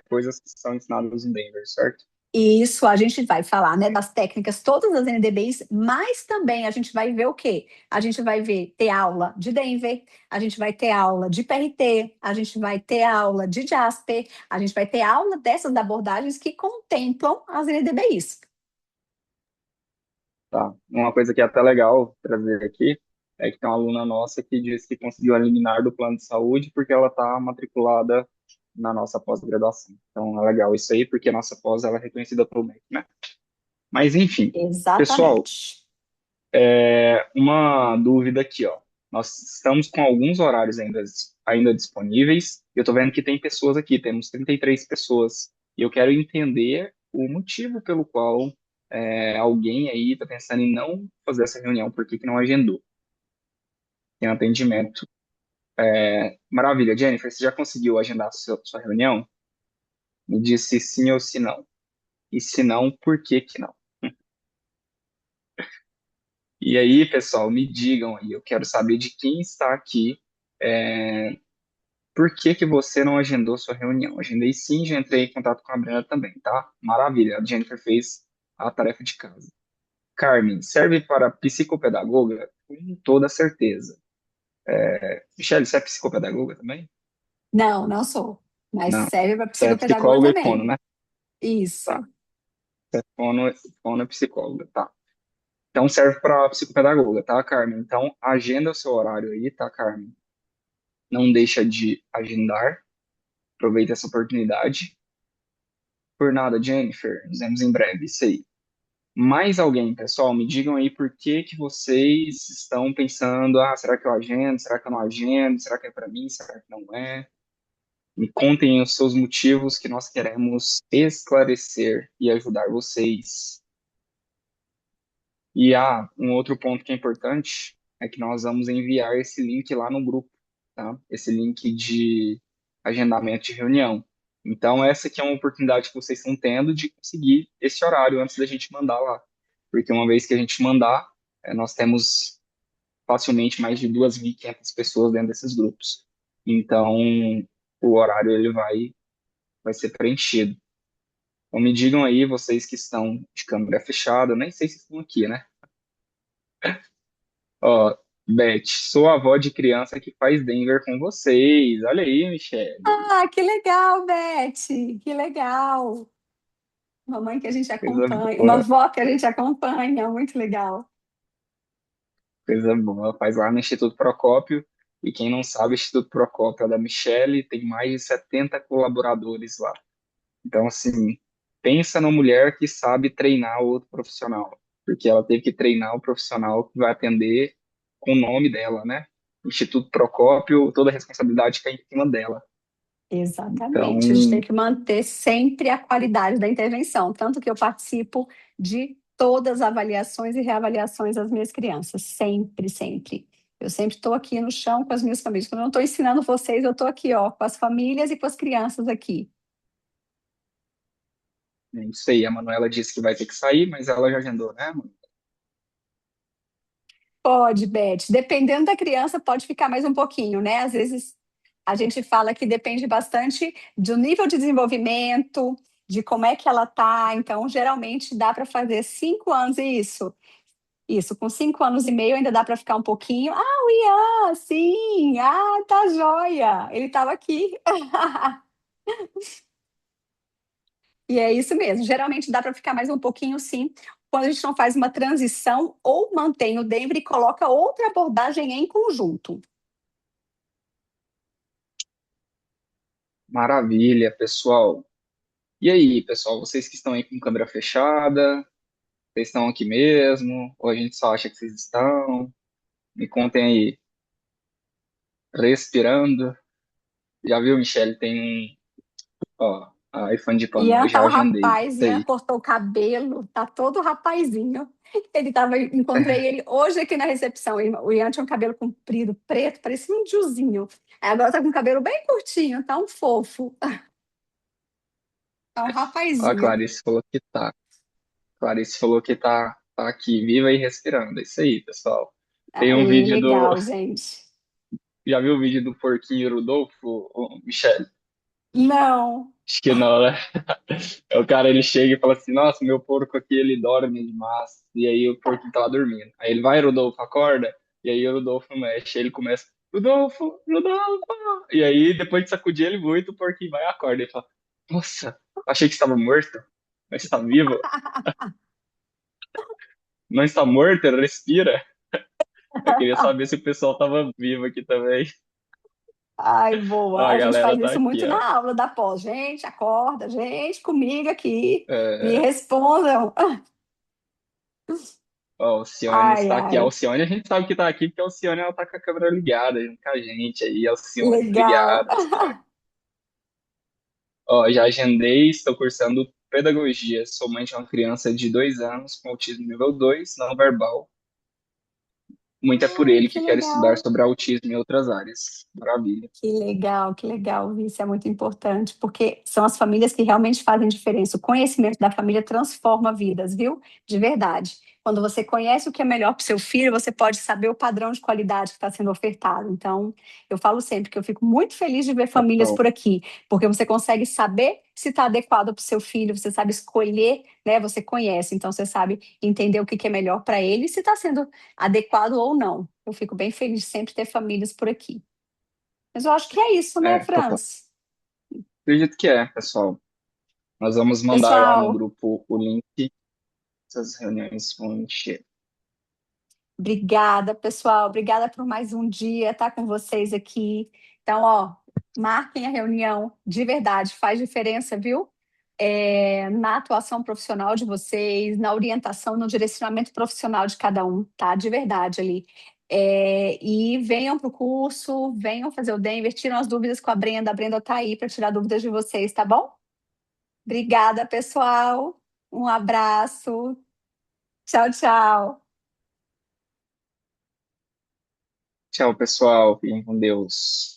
coisas que são ensinadas em Denver, certo? Isso, a gente vai falar, né, das técnicas, todas as NDBs, mas também a gente vai ver o quê? A gente vai ter aula de Denver, a gente vai ter aula de PRT, a gente vai ter aula de Jasper, a gente vai ter aula dessas abordagens que contemplam as NDBs. Tá. Uma coisa que é até legal trazer aqui é que tem uma aluna nossa que disse que conseguiu eliminar do plano de saúde porque ela está matriculada na nossa pós-graduação. Então é legal isso aí, porque a nossa pós ela é reconhecida pelo MEC, né? Mas enfim, pessoal, Exatamente. uma dúvida aqui, ó. Nós estamos com alguns horários ainda disponíveis. Eu estou vendo que tem pessoas aqui, temos 33 pessoas. E eu quero entender o motivo pelo qual alguém aí está pensando em não fazer essa reunião, por que que não agendou? Tem um atendimento. Maravilha, Jennifer, você já conseguiu agendar a sua reunião? Me diz se sim ou se não. E se não, por que que não? E aí, pessoal, me digam aí, eu quero saber de quem está aqui. é, Por que que você não agendou sua reunião? Agendei sim, já entrei em contato com a Brenda também, tá? Maravilha, a Jennifer fez a tarefa de casa. Carmen, serve para psicopedagoga? Com toda certeza. Michelle, você é psicopedagoga também? Não, não sou, mas Não. serve para Você é psicopedagoga psicóloga e fono, também. né? Tá. Isso. Você é fono e psicóloga, tá. Então serve para psicopedagoga, tá, Carmen? Então agenda o seu horário aí, tá, Carmen? Não deixa de agendar. Aproveita essa oportunidade. Por nada, Jennifer. Nos vemos em breve. Isso aí. Mais alguém, pessoal, me digam aí por que que vocês estão pensando, será que eu agendo? Será que eu não agendo? Será que é para mim? Será que não é? Me contem os seus motivos que nós queremos esclarecer e ajudar vocês. E um outro ponto que é importante é que nós vamos enviar esse link lá no grupo, tá? Esse link de agendamento de reunião. Então, essa aqui é uma oportunidade que vocês estão tendo de conseguir esse horário antes da gente mandar lá. Porque uma vez que a gente mandar, nós temos facilmente mais de 2.500 pessoas dentro desses grupos. Então, o horário ele vai ser preenchido. Então, me digam aí, vocês que estão de câmera fechada, eu nem sei se estão aqui, né? Ó, Beth, sou avó de criança que faz Denver com vocês. Olha aí, Michelle. Ah, que legal, Beth! Que legal! Uma mãe que a gente Coisa acompanha, uma boa, avó que a gente acompanha, muito legal. coisa boa. Faz lá no Instituto Procópio. E quem não sabe, o Instituto Procópio é da Michelle, tem mais de 70 colaboradores lá. Então, assim, pensa numa mulher que sabe treinar o outro profissional. Porque ela teve que treinar o profissional que vai atender com o nome dela, né? Instituto Procópio, toda a responsabilidade cai em cima dela. Então, Exatamente. A gente tem que manter sempre a qualidade da intervenção, tanto que eu participo de todas as avaliações e reavaliações das minhas crianças, sempre, sempre. Eu sempre estou aqui no chão com as minhas famílias. Quando eu não estou ensinando vocês, eu estou aqui, ó, com as famílias e com as crianças aqui. não sei, a Manuela disse que vai ter que sair, mas ela já agendou, né, Manu? Pode, Beth. Dependendo da criança, pode ficar mais um pouquinho, né? Às vezes a gente fala que depende bastante do nível de desenvolvimento, de como é que ela tá. Então, geralmente dá para fazer 5 anos, isso. Isso, com 5 anos e meio ainda dá para ficar um pouquinho. Ah, o Ian, sim, ah, tá joia. Ele estava aqui. E é isso mesmo. Geralmente dá para ficar mais um pouquinho, sim, quando a gente não faz uma transição ou mantém o Denver e coloca outra abordagem em conjunto. Maravilha, pessoal. E aí, pessoal, vocês que estão aí com câmera fechada, vocês estão aqui mesmo? Ou a gente só acha que vocês estão? Me contem aí, respirando. Já viu, Michele? Tem um, ó, a iPhone de pano, Ian eu tá já um agendei. rapaz, Isso Ian aí. cortou o cabelo, tá todo rapazinho. Encontrei ele hoje aqui na recepção. O Ian tinha um cabelo comprido, preto, parecia um tiozinho. Aí agora tá com o cabelo bem curtinho, tá um fofo, tá um Ó, a rapazinho. Clarice falou que tá. Clarice falou que tá aqui, viva e respirando. É isso aí, pessoal. Tem um Aí, vídeo do. legal, gente. Já viu o vídeo do porquinho Rodolfo, Michele? Não. Acho que não, né? O cara, ele chega e fala assim, nossa, meu porco aqui, ele dorme demais. E aí o porquinho tá lá dormindo. Aí ele vai, Rodolfo, acorda. E aí o Rodolfo não mexe. Aí ele começa, Rodolfo, Rodolfo. E aí, depois de sacudir ele muito, o porquinho vai e acorda. Ele fala, nossa, achei que estava morto, mas está vivo. Não está morto, ele respira. Eu queria saber se o pessoal tava vivo aqui também. Ai, Ó, boa. a A gente galera faz tá isso aqui, muito ó. na aula da pós. Gente, acorda, gente, comigo aqui. Me É, respondam. ó, o Alcione Ai, está aqui. A ai. Alcione a gente sabe que tá aqui, porque a Alcione ela tá com a câmera ligada junto com a gente aí. Alcione, Legal. obrigado, Alcione. Ó, já agendei, estou cursando pedagogia. Sou mãe de uma criança de 2 anos com autismo nível 2 não verbal. Muito é por Ai, ele que que quer estudar legal. sobre autismo em outras áreas. Maravilha. Que legal, isso é muito importante, porque são as famílias que realmente fazem diferença. O conhecimento da família transforma vidas, viu? De verdade. Quando você conhece o que é melhor para o seu filho, você pode saber o padrão de qualidade que está sendo ofertado. Então, eu falo sempre que eu fico muito feliz de ver famílias Total. por aqui, porque você consegue saber se está adequado para o seu filho, você sabe escolher, né? Você conhece, então você sabe entender o que que é melhor para ele e se está sendo adequado ou não. Eu fico bem feliz de sempre ter famílias por aqui. Mas eu acho que é isso, né, Total. Franz? Acredito que é, pessoal. Nós vamos mandar lá no Pessoal, grupo o link. Essas reuniões vão encher. obrigada, pessoal. Obrigada por mais um dia estar com vocês aqui. Então, ó, marquem a reunião, de verdade, faz diferença, viu? Na atuação profissional de vocês, na orientação, no direcionamento profissional de cada um, tá? De verdade ali. E venham para o curso, venham fazer o Denver, tiram as dúvidas com a Brenda. A Brenda está aí para tirar dúvidas de vocês, tá bom? Obrigada, pessoal. Um abraço. Tchau, tchau. Tchau, pessoal. Fiquem com Deus.